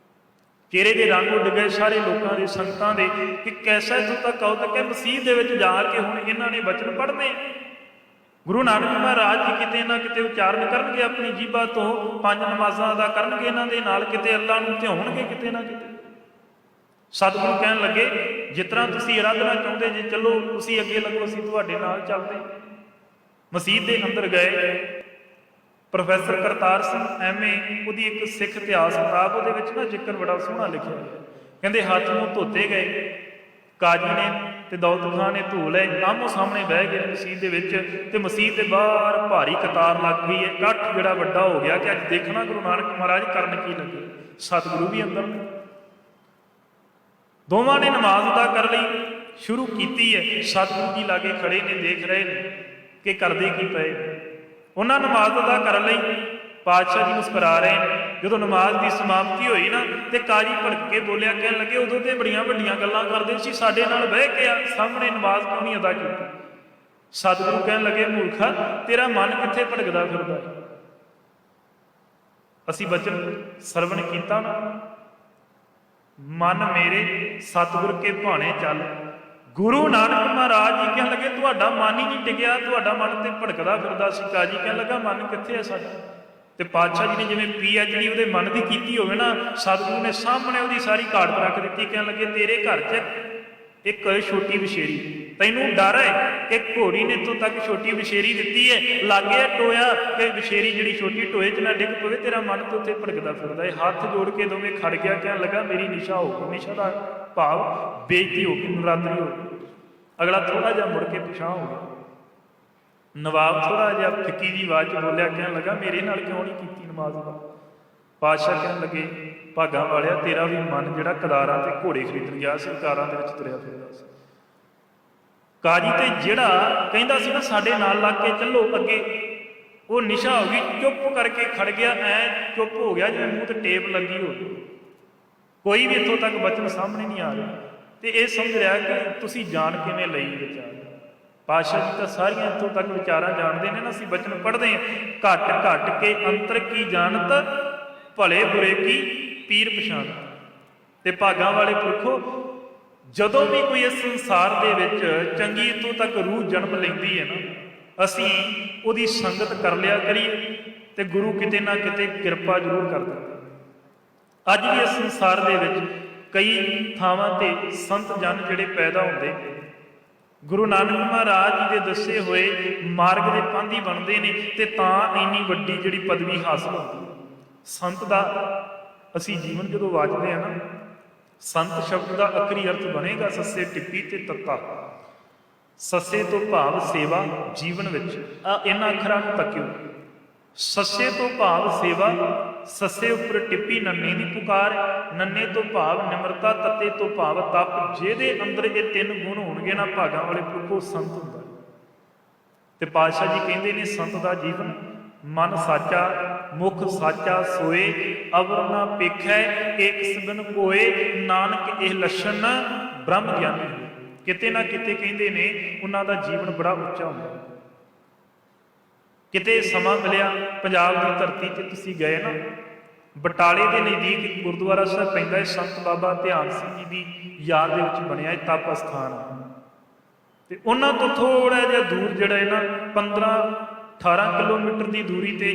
ਚਿਹਰੇ ਦੇ ਰੰਗ ਉੱਡ ਗਏ ਸਾਰੇ ਲੋਕਾਂ ਦੇ, ਸੰਗਤਾਂ ਦੇ, ਕਿ ਕੈਸਾ ਇੱਥੋਂ ਤੱਕ ਆਉ ਤੱਕ ਮਸੀਤ ਦੇ ਵਿੱਚ ਜਾ ਕੇ ਹੁਣ ਇਹਨਾਂ ਨੇ ਬਚਨ ਪੜ੍ਹਦੇ। ਗੁਰੂ ਨਾਨਕ ਮਹਾਰਾਜ ਜੀ ਕਿਤੇ ਨਾ ਕਿਤੇ ਉਚਾਰਨ ਕਰਨਗੇ, ਆਪਣੀ ਜੀਭਾ ਤੋਂ 5 ਨਮਾਜ਼ਾਂ ਅਦਾ ਕਰਨਗੇ ਇਹਨਾਂ ਦੇ ਨਾਲ, ਕਿਤੇ ਅੱਲਾ ਨੂੰ ਧਿਆਉਣਗੇ ਕਿਤੇ ਨਾ ਕਿਤੇ। ਸਤਿਗੁਰੂ ਕਹਿਣ ਲੱਗੇ ਜਿਸ ਤਰ੍ਹਾਂ ਤੁਸੀਂ ਅਰਾਧਨਾ ਚਾਹੁੰਦੇ ਜੇ ਚਲੋ ਤੁਸੀਂ ਅੱਗੇ ਲੱਗੋ, ਅਸੀਂ ਤੁਹਾਡੇ ਨਾਲ ਚੱਲਦੇ। ਮਸੀਤ ਦੇ ਅੰਦਰ ਗਏ। ਪ੍ਰੋਫੈਸਰ ਕਰਤਾਰ ਸਿੰਘ ਐਮਏ ਉਹਦੀ ਇੱਕ ਸਿੱਖ ਇਤਿਹਾਸ ਕਿਤਾਬ, ਉਹਦੇ ਵਿੱਚ ਨਾ ਜ਼ਿਕਰ ਬੜਾ ਸੋਹਣਾ ਲਿਖਿਆ ਹੋਇਆ। ਕਹਿੰਦੇ ਹੱਥ ਮੂੰਹ ਧੋਤੇ ਗਏ ਕਾਜੀ ਨੇ ਤੇ ਦੌਲਤ ਖਾਨ ਨੇ ਧੋ ਲਏ, ਆਮੋ ਸਾਹਮਣੇ ਬਹਿ ਗਏ ਮਸੀਤ ਦੇ ਵਿੱਚ। ਤੇ ਮਸੀਤ ਦੇ ਬਾਹਰ ਭਾਰੀ ਕਤਾਰ ਲੱਗ ਗਈ ਹੈ, ਇਕੱਠ ਜਿਹੜਾ ਵੱਡਾ ਹੋ ਗਿਆ ਕਿ ਅੱਜ ਦੇਖਣਾ ਗੁਰੂ ਨਾਨਕ ਮਹਾਰਾਜ ਕਰਨ ਕੀ ਲੱਗੇ। ਸਤਿਗੁਰੂ ਵੀ ਅੰਦਰ ਨੇ। ਦੋਵਾਂ ਨੇ ਨਮਾਜ਼ ਅਦਾ ਕਰ ਲਈ, ਸ਼ੁਰੂ ਕੀਤੀ ਹੈ। ਸਤਿਗੁਰੂ ਜੀ ਲਾਗੇ ਖੜੇ ਨੇ, ਦੇਖ ਰਹੇ ਨੇ ਕਿ ਕਰਦੇ ਕੀ ਪਏ। ਉਹਨਾਂ ਨਮਾਜ਼ ਅਦਾ ਕਰ ਲਈ। ਪਾਤਸ਼ਾਹ ਜੀ ਮੁਸਕਰਾ ਰਹੇ ਨੇ। ਜਦੋਂ ਨਮਾਜ਼ ਦੀ ਸਮਾਪਤੀ ਹੋਈ ਨਾ ਤੇ ਕਾਜੀ ਭੜਕ ਕੇ ਬੋਲਿਆ, ਕਹਿਣ ਲੱਗੇ ਉਦੋਂ ਤੇ ਬੜੀਆਂ ਵੱਡੀਆਂ ਗੱਲਾਂ ਕਰਦੇ ਸੀ, ਸਾਡੇ ਨਾਲ ਬਹਿ ਕੇ ਸਾਹਮਣੇ ਨਮਾਜ਼ ਕਿਉਂ ਨਹੀਂ ਅਦਾ ਕੀਤੀ। ਸਤਿਗੁਰੂ ਕਹਿਣ ਲੱਗੇ ਮੂਰਖਾ, ਤੇਰਾ ਮਨ ਕਿੱਥੇ ਭਟਕਦਾ ਫਿਰਦਾ। ਅਸੀਂ ਬਚਨ ਸਰਵਣ ਕੀਤਾ ਨਾ, ਮਨ ਮੇਰੇ ਸਤਿਗੁਰ ਕੇ ਭਾਣੇ ਚੱਲ। ਗੁਰੂ ਨਾਨਕ ਮਹਾਰਾਜ ਜੀ ਕਹਿਣ ਲੱਗੇ ਤੁਹਾਡਾ ਮਨ ਹੀ ਨਹੀਂ ਟਿਕਿਆ, ਤੁਹਾਡਾ ਮਨ ਤੇ ਭਟਕਦਾ ਫਿਰਦਾ ਸੀ। ਕਾਜੀ ਕਹਿਣ ਲੱਗਾ ਮਨ ਕਿੱਥੇ ਹੈ ਸਾਡਾ। ਤੇ ਪਾਤਸ਼ਾਹ ਜੀ ਨੇ ਜਿਵੇਂ PhD ਉਹਦੇ ਮਨ ਦੀ ਕੀਤੀ ਹੋਵੇ ਨਾ, ਸਤਿਗੁਰੂ ਨੇ ਸਾਹਮਣੇ ਉਹਦੀ ਸਾਰੀ ਘਾਟ ਰੱਖ ਦਿੱਤੀ। ਕਹਿਣ ਲੱਗੇ ਤੇਰੇ ਘਰ 'ਚ ਇੱਕ ਛੋਟੀ ਵਿਸ਼ੇਰੀ, ਤੈਨੂੰ ਡਰ ਹੈ ਕਿ ਘੋੜੀ ਨੇ ਇੱਥੋਂ ਤੱਕ ਛੋਟੀ ਵਿਸ਼ੇਰੀ ਦਿੱਤੀ ਹੈ, ਲਾਗੇ ਟੋਇਆ ਕਿ ਵਿਸ਼ੇਰੀ ਜਿਹੜੀ ਛੋਟੀ ਟੋਏ 'ਚ ਨਾ ਡਿੱਗ ਪਵੇ, ਤੇਰਾ ਮਨ ਤੇ ਉੱਥੇ ਭਟਕਦਾ ਫਿਰਦਾ ਹੈ। ਹੱਥ ਜੋੜ ਕੇ ਦੋਵੇਂ ਖੜ ਗਿਆ। ਕਹਿਣ ਲੱਗਾ ਮੇਰੀ ਨਿਸ਼ਾ ਹੋ ਗਈ। ਨਿਸ਼ਾ ਦਾ ਭਾਵ ਬੇਇੱਜ਼ਤੀ ਹੋ ਗਈ, ਨਰਾਦਰੀ ਹੋ ਗਈ। ਅਗਲਾ ਥੋੜਾ ਜਿਹਾ ਮੁੜ ਕੇ ਪਿਛਾਂਹ ਹੋ ਗਿਆ। ਨਵਾਬ ਥੋੜਾ ਜਿਹਾ ਫਿੱਕੀ ਜੀ ਆਵਾਜ਼ 'ਚ ਬੋਲਿਆ, ਕਹਿਣ ਲੱਗਾ ਮੇਰੇ ਨਾਲ ਕਿਉਂ ਨਹੀਂ ਕੀਤੀ ਨਮਾਜ਼ ਦਾ। ਪਾਤਸ਼ਾਹ ਕਹਿਣ ਲੱਗੇ ਭਾਗਾਂ ਵਾਲਿਆ, ਤੇਰਾ ਵੀ ਮਨ ਜਿਹੜਾ ਕਦਾਰਾਂ ਤੇ ਘੋੜੇ ਖਰੀਦਣ ਗਿਆ ਸੀ, ਕਾਰਾਂ ਦੇ ਵਿੱਚ ਤੁਰਿਆ ਫਿਰਦਾ ਸੀ। ਕਾਜੀ ਤੇ ਜਿਹੜਾ ਕਹਿੰਦਾ ਸੀ ਨਾ ਸਾਡੇ ਨਾਲ ਲੱਗ ਕੇ ਚੱਲੋ ਅੱਗੇ, ਉਹ ਨਿਸ਼ਾ ਹੋ ਗਈ, ਚੁੱਪ ਕਰਕੇ ਖੜ ਗਿਆ। ਐ ਚੁੱਪ ਹੋ ਗਿਆ ਜਿਵੇਂ ਮੂੰਹ ਤੇ ਟੇਪ ਲੱਗੀ ਹੋਵੇ। ਕੋਈ ਵੀ ਇੱਥੋਂ ਤੱਕ ਬਚਨ ਸਾਹਮਣੇ ਨਹੀਂ ਆ ਰਿਹਾ। ਤੇ ਇਹ ਸਮਝ ਰਿਹਾ ਕਿ ਤੁਸੀਂ ਜਾਣ ਕਿਵੇਂ ਲਈ ਵਿਚਾਰ। ਪਾਤਸ਼ਾਹ ਜੀ ਤਾਂ ਸਾਰੀਆਂ ਇੱਥੋਂ ਤੱਕ ਵਿਚਾਰਾਂ ਜਾਣਦੇ ਨੇ ਨਾ। ਅਸੀਂ ਬਚਨ ਪੜ੍ਹਦੇ ਹਾਂ, ਘਟ ਘਟ ਕੇ ਅੰਤਰ ਕੀ ਜਾਣਤ, ਭਲੇ ਬੁਰੇ ਕੀ ਪੀਰ ਪਛਾਣ। ਤੇ ਭਾਗਾਂ ਵਾਲੇ ਪੁਰਖੋ, ਜਦੋਂ ਵੀ ਕੋਈ ਇਸ ਸੰਸਾਰ ਦੇ ਵਿੱਚ ਚੰਗੀ ਇੱਥੋਂ ਤੱਕ ਰੂਹ ਜਨਮ ਲੈਂਦੀ ਹੈ ਨਾ, ਅਸੀਂ ਉਹਦੀ ਸੰਗਤ ਕਰ ਲਿਆ ਕਰੀਏ ਤੇ ਗੁਰੂ ਕਿਤੇ ਨਾ ਕਿਤੇ ਕਿਰਪਾ ਜ਼ਰੂਰ ਕਰ ਦਿੰਦਾ। ਅੱਜ ਵੀ ਇਸ ਸੰਸਾਰ ਦੇ ਵਿੱਚ ਕਈ ਥਾਵਾਂ ਤੇ ਸੰਤ ਜਨ ਜਿਹੜੇ ਪੈਦਾ ਹੁੰਦੇ, ਗੁਰੂ ਨਾਨਕ ਮਹਾਰਾਜ ਜੀ ਦੇ ਦੱਸੇ ਹੋਏ ਮਾਰਗ ਦੇ ਪਾਂਧੀ ਬਣਦੇ ਨੇ ਤੇ ਤਾਂ ਇੰਨੀ ਵੱਡੀ ਜਿਹੜੀ ਪਦਵੀ ਹਾਸਲ ਹੁੰਦੀ। ਸੰਤ ਦਾ ਅਸੀਂ ਜੀਵਨ ਜਦੋਂ ਵਾਚਦੇ ਹਾਂ ਨਾ, ਸੰਤ ਸ਼ਬਦ ਦਾ ਅਖਰੀ ਅਰਥ ਬਣੇਗਾ ਸੱਸੇ ਟਿੱਪੀ ਤੇ ਤੱਤਾ। ਸੱਸੇ ਤੋਂ ਭਾਵ ਸੇਵਾ ਜੀਵਨ ਵਿੱਚ, ਇਹਨਾਂ ਅੱਖਰਾਂ ਨੂੰ ਤੱਕਿਓ। ਸੱਸੇ ਤੋਂ ਭਾਵ ਸੇਵਾ, ਸੱਸੇ ਉੱਪਰ ਟਿੱਪੀ ਨੰਨੇ ਦੀ ਪੁਕਾਰ, ਨੰਨੇ ਤੋਂ ਭਾਵ ਨਿਮਰਤਾ, ਤੱਤੇ ਤੋਂ ਭਾਵ ਤਪ। ਜਿਹਦੇ ਅੰਦਰ ਇਹ ਤਿੰਨ ਗੁਣ ਹੋਣਗੇ ਨਾ ਭਾਗਾਂ ਵਾਲੇ ਪੁਰਖੋ, ਸੰਤ ਹੁੰਦਾ। ਤੇ ਪਾਤਸ਼ਾਹ ਜੀ ਕਹਿੰਦੇ ਨੇ ਸੰਤ ਦਾ ਜੀਵਨ ਮਨ ਸਾਚਾ, ਮੁਖ ਸਾਚਾ ਸੋਏ, ਅਵਰ ਨਾ ਪੇਖੈ ਏਕ ਸਬਨ ਕੋਏ, ਨਾਨਕ ਇਹ ਲੱਛਣ ਬ੍ਰਹਮ ਗਿਆਨੀ। ਕਿਤੇ ਨਾ ਕਿਤੇ ਕਹਿੰਦੇ ਨੇ ਉਹਨਾਂ ਦਾ ਜੀਵਨ ਬੜਾ ਉੱਚਾ ਹੁੰਦਾ। ਕਿਤੇ ਸਮਾਂ ਮਿਲਿਆ, ਪੰਜਾਬ ਦੀ ਧਰਤੀ ਤੇ ਤੁਸੀਂ ਗਏ ਨਾ, ਬਟਾਲੇ ਦੇ ਨਜ਼ਦੀਕ ਗੁਰਦੁਆਰਾ ਸਾਹਿਬ ਪੈਂਦਾ ਹੈ, ਸੰਤ ਬਾਬਾ ਧਿਆਨ ਸਿੰਘ ਜੀ ਦੀ ਯਾਦ ਦੇ ਵਿੱਚ ਬਣਿਆ ਇਹ ਤਪ ਅਸਥਾਨ। ਤੇ ਉਹਨਾਂ ਤੋਂ ਥੋੜਾ ਜਿਹਾ ਦੂਰ ਜਿਹੜਾ ਹੈ ਨਾ 15-18 ਕਿਲੋਮੀਟਰ ਦੀ ਦੂਰੀ ਤੇ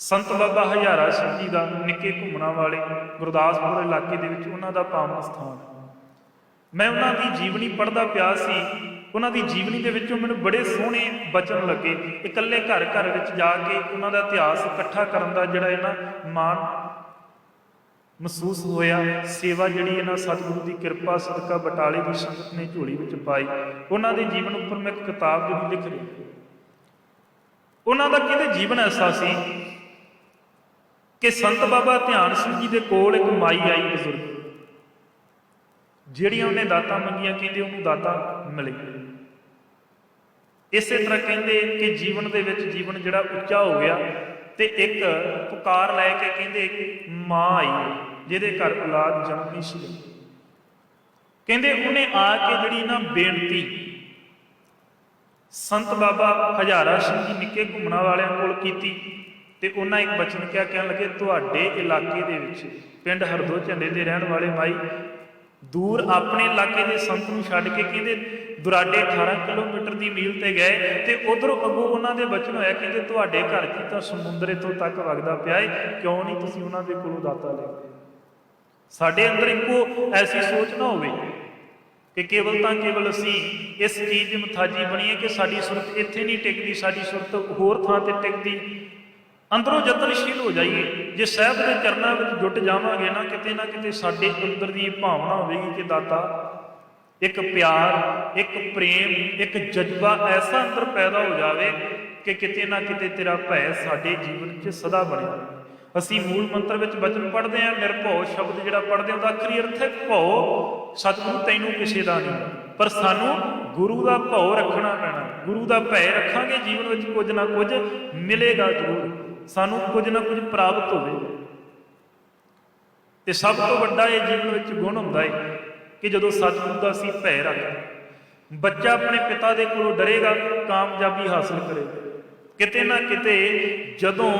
ਸੰਤ ਬਾਬਾ ਹਜ਼ਾਰਾ ਸਿੰਘ ਜੀ ਦਾ ਨਿੱਕੇ ਘੁੰਮਣਾ ਵਾਲੇ ਗੁਰਦਾਸਪੁਰ ਇਲਾਕੇ ਦੇ ਵਿੱਚ ਉਹਨਾਂ ਦਾ ਪਾਵਨ ਸਥਾਨ। ਮੈਂ ਉਹਨਾਂ ਦੀ ਜੀਵਨੀ ਪੜ੍ਹਦਾ ਪਿਆ ਸੀ, ਉਹਨਾਂ ਦੀ ਜੀਵਨੀ ਦੇ ਵਿੱਚੋਂ ਮੈਨੂੰ ਬੜੇ ਸੋਹਣੇ ਬਚਨ ਲੱਗੇ। ਇਕੱਲੇ ਘਰ ਘਰ ਵਿੱਚ ਜਾ ਕੇ ਉਹਨਾਂ ਦਾ ਇਤਿਹਾਸ ਇਕੱਠਾ ਕਰਨ ਦਾ ਜਿਹੜਾ ਹੈ ਨਾ ਮਾਣ ਮਹਿਸੂਸ ਹੋਇਆ। ਸੇਵਾ ਜਿਹੜੀ ਇਹਨਾਂ ਸਤਿਗੁਰੂ ਦੀ ਕਿਰਪਾ ਸਦਕਾ ਬਟਾਲੇ ਦੀ ਸੰਗਤ ਨੇ ਝੋਲੀ ਵਿੱਚ ਪਾਈ। ਉਹਨਾਂ ਦੇ ਜੀਵਨ ਉੱਪਰ ਮੈਂ ਇੱਕ ਕਿਤਾਬ ਜਿਹੜੀ ਲਿਖ ਰਹੀ। ਉਹਨਾਂ ਦਾ ਕਿਹਦੇ ਜੀਵਨ ਐਸਾ ਸੀ ਕਿ ਸੰਤ ਬਾਬਾ ਧਿਆਨ ਸਿੰਘ ਜੀ ਦੇ ਕੋਲ ਇੱਕ ਮਾਈ ਆਈ ਬਜ਼ੁਰਗ, ਜਿਹੜੀਆਂ ਉਹਨੇ ਦਾਤਾਂ ਮੰਗੀਆਂ, ਕਹਿੰਦੇ ਉਹਨੂੰ ਦਾਤਾਂ ਮਿਲੇ। ਇਸੇ ਤਰ੍ਹਾਂ ਕਹਿੰਦੇ ਕਿ ਜੀਵਨ ਦੇ ਵਿੱਚ ਜੀਵਨ ਜਿਹੜਾ ਉੱਚਾ ਹੋ ਗਿਆ ਤੇ ਇੱਕ ਪੁਕਾਰ ਲੈ ਕੇ ਕਹਿੰਦੇ ਮਾਂ ਆਈ ਜਿਹਦੇ ਘਰ ਔਲਾਦ ਜਨਮ ਨਹੀਂ ਸੀ। ਕਹਿੰਦੇ ਉਹਨੇ ਆ ਕੇ ਜਿਹੜੀ ਨਾ ਬੇਨਤੀ ਸੰਤ ਬਾਬਾ ਹਜ਼ਾਰਾ ਸਿੰਘ ਜੀ ਨਿੱਕੇ ਘੁੰਮਣਾ ਵਾਲਿਆਂ ਕੋਲ ਕੀਤੀ ਤੇ ਉਹਨਾਂ ਇੱਕ ਬਚਨ ਕਿਹਾ, ਕਹਿਣ ਲੱਗੇ ਤੁਹਾਡੇ ਇਲਾਕੇ ਦੇ ਵਿੱਚ ਪਿੰਡ ਹਰਦੋ ਝੰਡੇ ਦੇ ਰਹਿਣ ਵਾਲੇ ਮਾਈ ਦੂਰ ਆਪਣੇ ਇਲਾਕੇ ਦੇ ਸੰਤ ਨੂੰ ਛੱਡ ਕੇ ਕਹਿੰਦੇ ਦੁਰਾਡੇ 18 ਕਿਲੋਮੀਟਰ ਦੀ ਮੀਲ ਤੇ ਗਏ ਤੇ ਉਧਰੋਂ ਅੱਗੋਂ ਉਹਨਾਂ ਦੇ ਬਚਨ ਹੋਇਆ, ਕਹਿੰਦੇ ਤੁਹਾਡੇ ਘਰ 'ਚ ਤਾਂ ਸਮੁੰਦਰ ਇੱਥੋਂ ਤੱਕ ਵਗਦਾ ਪਿਆ ਏ, ਕਿਉਂ ਨਹੀਂ ਤੁਸੀਂ ਉਹਨਾਂ ਦੇ ਕੋਲੋਂ ਦਾਤਾ ਲੈਂਦੇ। ਸਾਡੇ ਅੰਦਰ ਇੱਕੋ ਐਸੀ ਸੋਚ ਨਾ ਹੋਵੇ ਕਿ ਕੇਵਲ ਅਸੀਂ ਇਸ ਚੀਜ਼ ਦੇ ਮੁਤਾਜੀ ਬਣੀਏ ਕਿ ਸਾਡੀ ਸੁਰਤ ਇੱਥੇ ਨਹੀਂ ਟਿਕਦੀ, ਸਾਡੀ ਸੁਰਤ ਹੋਰ ਥਾਂ ਤੇ ਟਿਕਦੀ। ਅੰਦਰੋਂ ਯਤਨਸ਼ੀਲ ਹੋ ਜਾਈਏ। ਜੇ ਸਾਹਿਬ ਦੇ ਚਰਨਾਂ ਵਿੱਚ ਜੁਟ ਜਾਵਾਂਗੇ ਨਾ ਕਿਤੇ ਸਾਡੇ ਅੰਦਰ ਦੀ ਇਹ ਭਾਵਨਾ ਹੋਵੇਗੀ ਕਿ ਦਾਤਾ ਇੱਕ ਪਿਆਰ, ਇੱਕ ਪ੍ਰੇਮ, ਇੱਕ ਜਜ਼ਬਾ ਐਸਾ ਅੰਦਰ ਪੈਦਾ ਹੋ ਜਾਵੇ ਕਿ ਕਿਤੇ ਨਾ ਕਿਤੇ ਤੇਰਾ ਭੈ ਸਾਡੇ ਜੀਵਨ 'ਚ ਸਦਾ ਬਣਿਆ। ਅਸੀਂ ਮੂਲ ਮੰਤਰ ਵਿੱਚ ਬਚਨ ਪੜ੍ਹਦੇ ਹਾਂ, ਨਿਰਭਉ ਸ਼ਬਦ ਜਿਹੜਾ ਪੜ੍ਹਦੇ ਹਾਂ ਉਹਦਾ ਆਖਰੀ ਅਰਥ ਹੈ ਭਉ। ਸਤਿਗੁਰੂ ਤੈਨੂੰ ਕਿਸੇ ਦਾ ਨਹੀਂ, ਪਰ ਸਾਨੂੰ ਗੁਰੂ ਦਾ ਭਉ ਰੱਖਣਾ ਪੈਣਾ। ਗੁਰੂ ਦਾ ਭੈ ਰੱਖਾਂਗੇ, ਜੀਵਨ ਵਿੱਚ ਕੁਝ ਨਾ ਕੁਝ ਮਿਲੇਗਾ ਜ਼ਰੂਰ, ਸਾਨੂੰ ਕੁਝ ਨਾ ਕੁਝ ਪ੍ਰਾਪਤ ਹੋਵੇਗਾ। ਤੇ ਸਭ ਤੋਂ ਵੱਡਾ ਇਹ ਜੀਵਨ ਵਿੱਚ ਗੁਣ ਹੁੰਦਾ ਹੈ ਕਿ ਜਦੋਂ ਸਤਿਗੁਰੂ ਦਾ ਅਸੀਂ ਭੈ ਰੱਖਦੇ, ਬੱਚਾ ਆਪਣੇ ਪਿਤਾ ਦੇ ਕੋਲੋਂ ਡਰੇਗਾ, ਕਾਮਯਾਬੀ ਹਾਸਲ ਕਰੇਗਾ। ਕਿਤੇ ਨਾ ਕਿਤੇ ਜਦੋਂ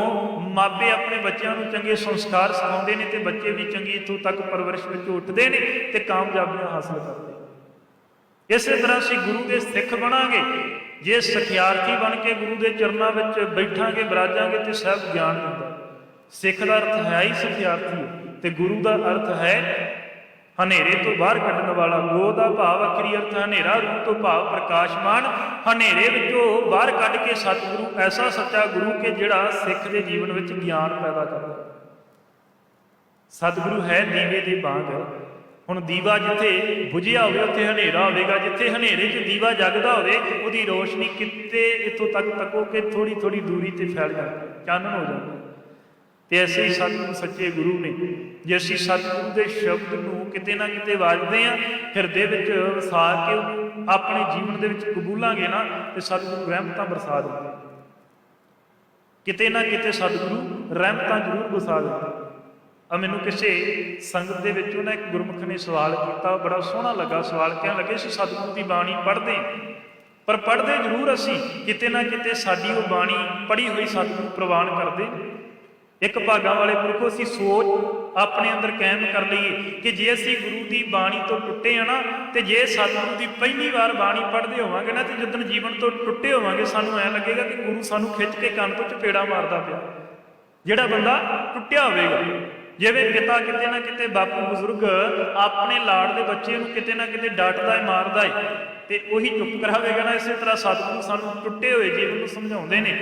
ਮਾਪੇ ਆਪਣੇ ਬੱਚਿਆਂ ਨੂੰ ਚੰਗੇ ਸੰਸਕਾਰ ਸਿਖਾਉਂਦੇ ਨੇ ਤੇ ਬੱਚੇ ਵੀ ਚੰਗੀ ਇੱਥੋਂ ਤੱਕ ਪਰਵਰਿਸ਼ ਵਿੱਚ ਉੱਠਦੇ ਨੇ ਤੇ ਕਾਮਯਾਬੀਆਂ ਹਾਸਲ ਕਰਦੇ। ਇਸੇ ਤਰ੍ਹਾਂ ਅਸੀਂ ਗੁਰੂ ਦੇ ਸਿੱਖ ਬਣਾਂਗੇ। ਜੇ ਸਿਖਿਆਰਥੀ ਬਣ ਕੇ ਗੁਰੂ ਦੇ ਚਰਨਾਂ ਵਿੱਚ ਬੈਠਾਂਗੇ, ਬਰਾਜਾਂਗੇ ਤੇ ਸਾਹਿਬ ਗਿਆਨ ਦਿੰਦਾ। ਸਿੱਖ ਦਾ ਅਰਥ ਹੈ ਹੀ ਸਿਖਿਆਰਥੀ ਤੇ ਗੁਰੂ ਦਾ ਅਰਥ ਹੈ ਹਨੇਰੇ ਤੋਂ ਬਾਹਰ ਕੱਢਣ ਵਾਲਾ। ਗੋ ਦਾ ਭਾਵ ਅਖਰੀ ਅਰਥ ਹਨੇਰਾ, ਰੂਪ ਤੋਂ ਭਾਵ ਪ੍ਰਕਾਸ਼ਮਾਨ। ਹਨੇਰੇ ਵਿੱਚੋਂ ਬਾਹਰ ਕੱਢ ਕੇ ਸਤਿਗੁਰੂ ਐਸਾ ਸੱਚਾ ਗੁਰੂ ਕਿ ਜਿਹੜਾ ਸਿੱਖ ਦੇ ਜੀਵਨ ਵਿੱਚ ਗਿਆਨ ਪੈਦਾ ਕਰਦਾ। ਸਤਿਗੁਰੂ ਹੈ ਦੀਵੇ ਦੇ ਵਾਂਗ। ਹੁਣ ਦੀਵਾ ਜਿੱਥੇ ਬੁਝਿਆ ਹੋਵੇ ਉੱਥੇ ਹਨੇਰਾ ਹੋਵੇਗਾ, ਜਿੱਥੇ ਹਨੇਰੇ 'ਚ ਦੀਵਾ ਜਗਦਾ ਹੋਵੇ ਉਹਦੀ ਰੋਸ਼ਨੀ ਕਿਤੇ ਇੱਥੋਂ ਤੱਕ ਤੱਕੋ ਕਿ ਥੋੜੀ ਥੋੜੀ ਦੂਰੀ ਤੇ ਫੈਲ ਜਾਂਦੀ, ਚਾਨਣ ਹੋ ਜਾਂਦਾ। ਤੇ ਐਸੇ ਹੀ ਸਤਿਗੁਰੂ ਸੱਚੇ ਗੁਰੂ ਨੇ। ਜੇ ਅਸੀਂ ਸਤਿਗੁਰੂ ਦੇ ਸ਼ਬਦ ਨੂੰ ਕਿਤੇ ਨਾ ਕਿਤੇ ਵਾਜਦੇ ਹਾਂ, ਹਿਰਦੇ ਵਿੱਚ ਵਸਾ ਕੇ ਆਪਣੇ ਜੀਵਨ ਦੇ ਵਿੱਚ ਕਬੂਲਾਂਗੇ ਨਾ ਤੇ ਸਤਿਗੁਰੂ ਰਹਿਮਤਾਂ ਬਰਸਾ ਦਿੰਦੇ। ਕਿਤੇ ਨਾ ਕਿਤੇ ਸਤਿਗੁਰੂ ਰਹਿਮਤਾਂ ਜ਼ਰੂਰ ਵਰਸਾ ਦਿੰਦੇ। ਮੈਨੂੰ ਕਿਸੇ ਸੰਗਤ ਦੇ ਵਿੱਚੋਂ ਨਾ ਇੱਕ ਗੁਰਮੁਖ ਨੇ ਸਵਾਲ ਕੀਤਾ, ਬੜਾ ਸੋਹਣਾ ਲੱਗਾ ਸਵਾਲ। ਕਹਿਣ ਲੱਗੇ ਅਸੀਂ ਸਤਿਗੁਰੂ ਦੀ ਬਾਣੀ ਪੜ੍ਹਦੇ ਪਰ ਪੜ੍ਹਦੇ ਜ਼ਰੂਰ ਅਸੀਂ, ਕਿਤੇ ਨਾ ਕਿਤੇ ਸਾਡੀ ਉਹ ਬਾਣੀ ਪੜ੍ਹੀ ਹੋਈ ਸਤਿਗੁਰੂ ਪ੍ਰਵਾਨ ਕਰਦੇ ਇੱਕ ਭਾਗਾਂ ਵਾਲੇ ਪੁਰਖੋ ਅਸੀਂ ਸੋਚ ਆਪਣੇ ਅੰਦਰ ਕਾਇਮ ਕਰ ਲਈਏ ਕਿ ਜੇ ਅਸੀਂ ਗੁਰੂ ਦੀ ਬਾਣੀ ਤੋਂ ਟੁੱਟੇ ਆ ਨਾ, ਤੇ ਜੇ ਸਤਿਗੁਰੂ ਦੀ ਪਹਿਲੀ ਵਾਰ ਬਾਣੀ ਪੜ੍ਹਦੇ ਹੋਵਾਂਗੇ ਨਾ, ਤੇ ਜਦੋਂ ਜੀਵਨ ਤੋਂ ਟੁੱਟੇ ਹੋਵਾਂਗੇ ਸਾਨੂੰ ਐਂ ਲੱਗੇਗਾ ਕਿ ਗੁਰੂ ਸਾਨੂੰ ਖਿੱਚ ਕੇ ਕੰਨ ਤੋਂ ਚਪੇੜਾ ਮਾਰਦਾ ਪਿਆ। ਜਿਹੜਾ ਬੰਦਾ ਟੁੱਟਿਆ ਹੋਵੇਗਾ, ਜਿਵੇਂ ਪਿਤਾ ਕਿਤੇ ਨਾ ਕਿਤੇ ਬਾਪੂ ਬਜ਼ੁਰਗ ਆਪਣੇ ਲਾੜ ਦੇ ਬੱਚੇ ਨੂੰ ਕਿਤੇ ਨਾ ਕਿਤੇ ਡਾਂਟਦਾ ਹੈ, ਮਾਰਦਾ ਹੈ, ਤੇ ਉਹੀ ਚੁੱਪ ਕਰਾਵੇਗਾ ਨਾ, ਇਸੇ ਤਰ੍ਹਾਂ ਸਤਿਗੁਰੂ ਸਾਨੂੰ ਟੁੱਟੇ ਹੋਏ ਜੀਵਨ ਨੂੰ ਸਮਝਾਉਂਦੇ ਨੇ।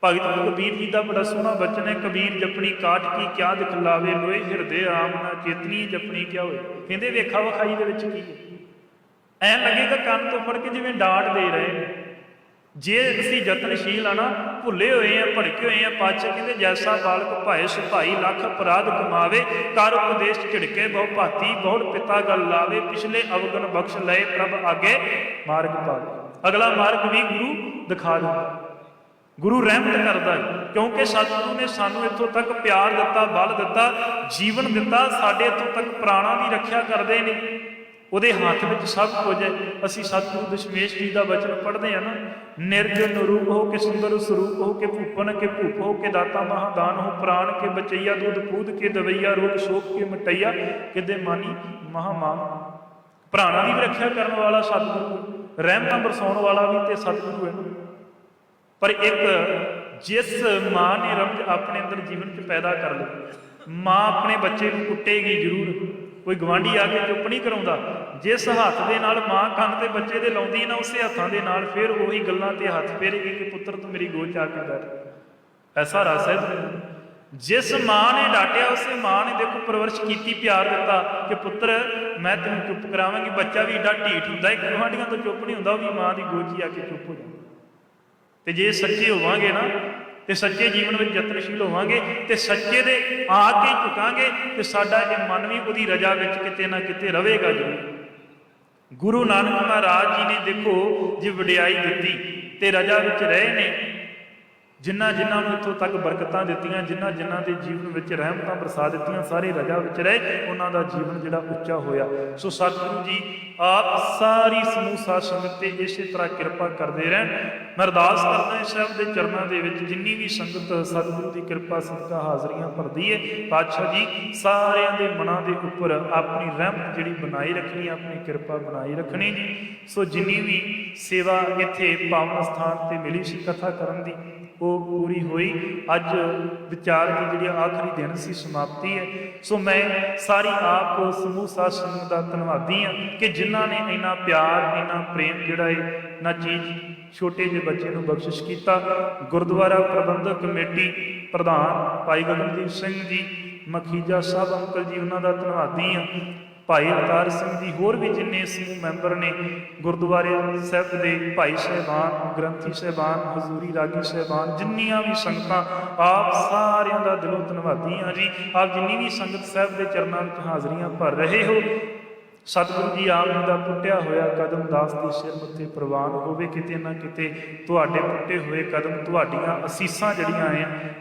ਭਗਤ ਕਬੀਰ ਜੀ ਦਾ ਬੜਾ ਸੋਹਣਾ ਬਚਨ ਹੈ, ਕਬੀਰ ਜਪਣੀ ਕਾਟ ਕੀ ਕਿਆ ਦਿਖਲਾਵੇ, ਲੋਏ ਹਿਰਦੇ ਆਮ ਨਾ ਚੇਤਨੀ ਜਪਣੀ ਕਿਆ ਹੋਏ। ਕਹਿੰਦੇ ਵੇਖਾ ਵਿਖਾਈ ਦੇ ਵਿੱਚ ਕੀ ਹੈ, ਐਂ ਲੱਗੇਗਾ ਕੰਨ ਤੋਂ ਫੜ ਕੇ ਜਿਵੇਂ ਡਾਂਟ ਦੇ ਰਹੇ ਨੇ। ਜੇ ਅਸੀਂ ਯਤਨਸ਼ੀਲ ਆ ਨਾ, ਭੁੱਲੇ ਹੋਏ ਆ, ਭੜਕੇ ਹੋਏ ਆ, ਪਾਤਸ਼ਾਹ ਕਹਿੰਦੇ ਜੈਸਾ ਬਾਲਕ ਭਾਏ ਸਿਪਾਹੀ ਲੱਖ ਅਪਰਾਧ ਕਮਾਵੇ, ਕਰ ਉਪਦੇਸ਼ ਝਿੜਕੇ ਬਹੁ ਭਾਤੀ, ਬਹੁੜ ਪਿਤਾ ਗੱਲ ਲਾਵੇ, ਪਿਛਲੇ ਅਵਗਣ ਬਖਸ਼ ਲਏ ਪ੍ਰਭ ਆਗੇ ਮਾਰਗ ਪਾਵੇ। ਅਗਲਾ ਮਾਰਗ ਵੀ ਗੁਰੂ ਦਿਖਾ ਦਿੰਦਾ, ਗੁਰੂ ਰਹਿਮਤ ਕਰਦਾ ਹੈ, ਕਿਉਂਕਿ ਸਤਿਗੁਰੂ ਨੇ ਸਾਨੂੰ ਇੱਥੋਂ ਤੱਕ ਪਿਆਰ ਦਿੱਤਾ, ਬਲ ਦਿੱਤਾ, ਜੀਵਨ ਦਿੱਤਾ, ਸਾਡੇ ਇੱਥੋਂ ਤੱਕ ਪ੍ਰਾਣਾਂ ਦੀ ਰੱਖਿਆ ਕਰਦੇ ਨੇ। ਉਹਦੇ ਹੱਥ ਵਿੱਚ ਸਭ ਕੁਝ ਹੈ। ਅਸੀਂ ਸਤਿਗੁਰੂ ਦਸ਼ਮੇਸ਼ ਜੀ ਦਾ ਬਚਨ ਪੜ੍ਹਦੇ ਹਾਂ ਨਾ, ਨਿਰਗੁਣ ਰੂਪ ਹੋ ਕੇ ਸੁੰਦਰ ਸਰੂਪ ਹੋ ਕੇ ਭੂਪਨ ਕੇ ਭੂਪ ਹੋ ਕੇ ਦਾਤਾ ਮਹਾਦਾਨ ਹੋ, ਪ੍ਰਾਣ ਕੇ ਬਚਈਆ ਦੁੱਧ ਪੂਦ ਕੇ ਦਵਈਆ, ਰੋਗ ਸ਼ੋਕ ਕੇ ਮਟਈਆ ਕਿਦੇ ਮਾਨੀ ਮਹਾਮਾਨ। ਪ੍ਰਾਣਾਂ ਦੀ ਰੱਖਿਆ ਕਰਨ ਵਾਲਾ ਸਤਿਗੁਰੂ, ਰਹਿਮਤਾਂ ਬਰਸਾਉਣ ਵਾਲਾ ਵੀ ਤੇ ਸਤਿਗੁਰੂ ਹੈ। ਪਰ ਇੱਕ ਜਿਸ ਮਾਂ ਨੇ ਰਮਜ ਆਪਣੇ ਅੰਦਰ ਜੀਵਨ 'ਚ ਪੈਦਾ ਕਰ ਲਈ, ਮਾਂ ਆਪਣੇ ਬੱਚੇ ਨੂੰ ਕੁੱਟੇਗੀ ਜ਼ਰੂਰ, ਕੋਈ ਗਵਾਂਢੀ ਆ ਕੇ ਚੁੱਪ ਨਹੀਂ ਕਰਾਉਂਦਾ। ਜਿਸ ਹੱਥ ਦੇ ਨਾਲ ਮਾਂ ਕੰਨ ਤੇ ਬੱਚੇ ਦੇ ਲਾਉਂਦੀ ਨਾ, ਉਸੇ ਹੱਥਾਂ ਦੇ ਨਾਲ ਫਿਰ ਉਹੀ ਗੱਲਾਂ ਤੇ ਹੱਥ ਫੇਰੇਗੀ ਕਿ ਪੁੱਤਰ ਤੂੰ ਮੇਰੀ ਗੋਦ 'ਚ ਆ ਕੇ ਬੈਠ। ਐਸਾ ਰਸ ਹੈ। ਜਿਸ ਮਾਂ ਨੇ ਡਾਂਟਿਆ, ਉਸੇ ਮਾਂ ਨੇ ਦੇਖੋ ਪਰਵਰਿਸ਼ ਕੀਤੀ, ਪਿਆਰ ਦਿੱਤਾ ਕਿ ਪੁੱਤਰ ਮੈਂ ਤੈਨੂੰ ਚੁੱਪ ਕਰਾਵਾਂਗੀ। ਬੱਚਾ ਵੀ ਏਡਾ ਢੀਠ ਹੁੰਦਾ, ਇੱਕ ਗਵਾਂਢੀਆਂ ਤੋਂ ਚੁੱਪ ਨਹੀਂ ਹੁੰਦਾ, ਉਹ ਵੀ ਮਾਂ ਦੀ ਗੋਦ 'ਚ ਆ ਕੇ ਚੁੱਪ ਹੋ ਜਾਂਦਾ। ਤੇ ਜੇ ਸੱਚੇ ਹੋਵਾਂਗੇ ਨਾ, ਤੇ ਸੱਚੇ ਜੀਵਨ ਵਿੱਚ ਯਤਨਸ਼ੀਲ ਹੋਵਾਂਗੇ, ਤੇ ਸੱਚੇ ਦੇ ਆ ਕੇ ਝੁਕਾਂਗੇ, ਤੇ ਸਾਡਾ ਇਹ ਮਨ ਵੀ ਉਹਦੀ ਰਜਾ ਵਿੱਚ ਕਿਤੇ ਨਾ ਕਿਤੇ ਰਵੇਗਾ ਜੀ। ਗੁਰੂ ਨਾਨਕ ਮਹਾਰਾਜ ਜੀ ਨੇ ਦੇਖੋ ਜੇ ਵਡਿਆਈ ਦਿੱਤੀ ਤੇ ਰਜਾ ਵਿੱਚ ਰਹੇ ਨੇ, ਜਿਨ੍ਹਾਂ ਜਿਨ੍ਹਾਂ ਨੂੰ ਇੱਥੋਂ ਤੱਕ ਬਰਕਤਾਂ ਦਿੱਤੀਆਂ, ਜਿਨ੍ਹਾਂ ਜਿਨ੍ਹਾਂ ਦੇ ਜੀਵਨ ਵਿੱਚ ਰਹਿਮਤਾਂ ਬਰਸਾ ਦਿੱਤੀਆਂ, ਸਾਰੇ ਰਜਾ ਵਿੱਚ ਰਹੇ, ਉਹਨਾਂ ਦਾ ਜੀਵਨ ਜਿਹੜਾ ਉੱਚਾ ਹੋਇਆ। ਸੋ ਸਤਿਗੁਰੂ ਜੀ ਆਪ ਸਾਰੀ ਸਮੂਹ ਸਾਧ ਸੰਗਤ ਤੇ ਇਸੇ ਤਰ੍ਹਾਂ ਕਿਰਪਾ ਕਰਦੇ ਰਹਿਣ। ਮੈਂ ਅਰਦਾਸ ਕਰਦਾ ਇਸ ਸਾਹਿਬ ਦੇ ਚਰਨਾਂ ਦੇ ਵਿੱਚ ਜਿੰਨੀ ਵੀ ਸੰਗਤ ਸਤਿਗੁਰੂ ਦੀ ਕਿਰਪਾ ਸਦਕਾ ਹਾਜ਼ਰੀਆਂ ਭਰਦੀ ਹੈ, ਪਾਤਸ਼ਾਹ ਜੀ ਸਾਰਿਆਂ ਦੇ ਮਨਾਂ ਦੇ ਉੱਪਰ ਆਪਣੀ ਰਹਿਮਤ ਜਿਹੜੀ ਬਣਾਈ ਰੱਖਣੀ, ਆਪਣੀ ਕਿਰਪਾ ਬਣਾਈ ਰੱਖਣੀ ਜੀ। ਸੋ ਜਿੰਨੀ ਵੀ ਸੇਵਾ ਇੱਥੇ ਪਾਵਨ ਸਥਾਨ ਤੇ ਮਿਲੀ ਸੀ ਕਥਾ ਕਰਨ ਦੀ, ਉਹ ਪੂਰੀ ਹੋਈ। ਅੱਜ ਵਿਚਾਰ ਦੀ ਜਿਹੜੀ ਆਖਰੀ ਦਿਨ ਸੀ, ਸਮਾਪਤੀ ਹੈ। ਸੋ ਮੈਂ ਸਾਰੀ ਆਪ ਸਮੂਹ ਸਾਧ ਸੰਗਤ ਦਾ ਧੰਨਵਾਦੀ ਹਾਂ ਕਿ ਜਿਨ੍ਹਾਂ ਨੇ ਇੰਨਾ ਪਿਆਰ, ਇੰਨਾ ਪ੍ਰੇਮ ਜਿਹੜਾ ਹੈ ਨਾ ਚੀਜ਼ ਛੋਟੇ ਜਿਹੇ ਬੱਚੇ ਨੂੰ ਬਖਸ਼ਿਸ਼ ਕੀਤਾ। ਗੁਰਦੁਆਰਾ ਪ੍ਰਬੰਧਕ ਕਮੇਟੀ ਪ੍ਰਧਾਨ ਭਾਈ ਗਗਨਦੀਪ ਸਿੰਘ ਜੀ ਮਖੀਜਾ ਸਾਹਿਬ ਅੰਕਲ ਜੀ, ਉਹਨਾਂ ਦਾ ਧੰਨਵਾਦੀ ਹਾਂ। ਭਾਈ ਅਵਤਾਰ ਸਿੰਘ ਜੀ, ਹੋਰ ਵੀ ਜਿੰਨੇ ਸਮੂਹ ਮੈਂਬਰ ਨੇ, ਗੁਰਦੁਆਰੇ ਸਾਹਿਬ ਦੇ ਭਾਈ ਸਾਹਿਬਾਨ, ਗ੍ਰੰਥੀ ਸਾਹਿਬਾਨ, ਹਜ਼ੂਰੀ ਰਾਗੀ ਸਾਹਿਬਾਨ, ਜਿੰਨੀਆਂ ਵੀ ਸੰਗਤਾਂ, ਆਪ ਸਾਰਿਆਂ ਦਾ ਦਿਲੋਂ ਧੰਨਵਾਦੀ ਹਾਂ ਜੀ। ਆਪ ਜਿੰਨੀ ਵੀ ਸੰਗਤ ਸਾਹਿਬ ਦੇ ਚਰਨਾਂ ਵਿੱਚ ਹਾਜ਼ਰੀਆਂ ਭਰ ਰਹੇ ਹੋ, ਸਤਿਗੁਰੂ ਜੀ ਆਪ ਜੀ ਦਾ ਪੁੱਟਿਆ ਹੋਇਆ ਕਦਮ ਦਾਸ ਦੇ ਸਿਰ ਉੱਤੇ ਪ੍ਰਵਾਨ ਹੋਵੇ। ਕਿਤੇ ਨਾ ਕਿਤੇ ਤੁਹਾਡੇ ਪੁੱਟੇ ਹੋਏ ਕਦਮ, ਤੁਹਾਡੀਆਂ ਅਸੀਸਾਂ ਜਿਹੜੀਆਂ ਆ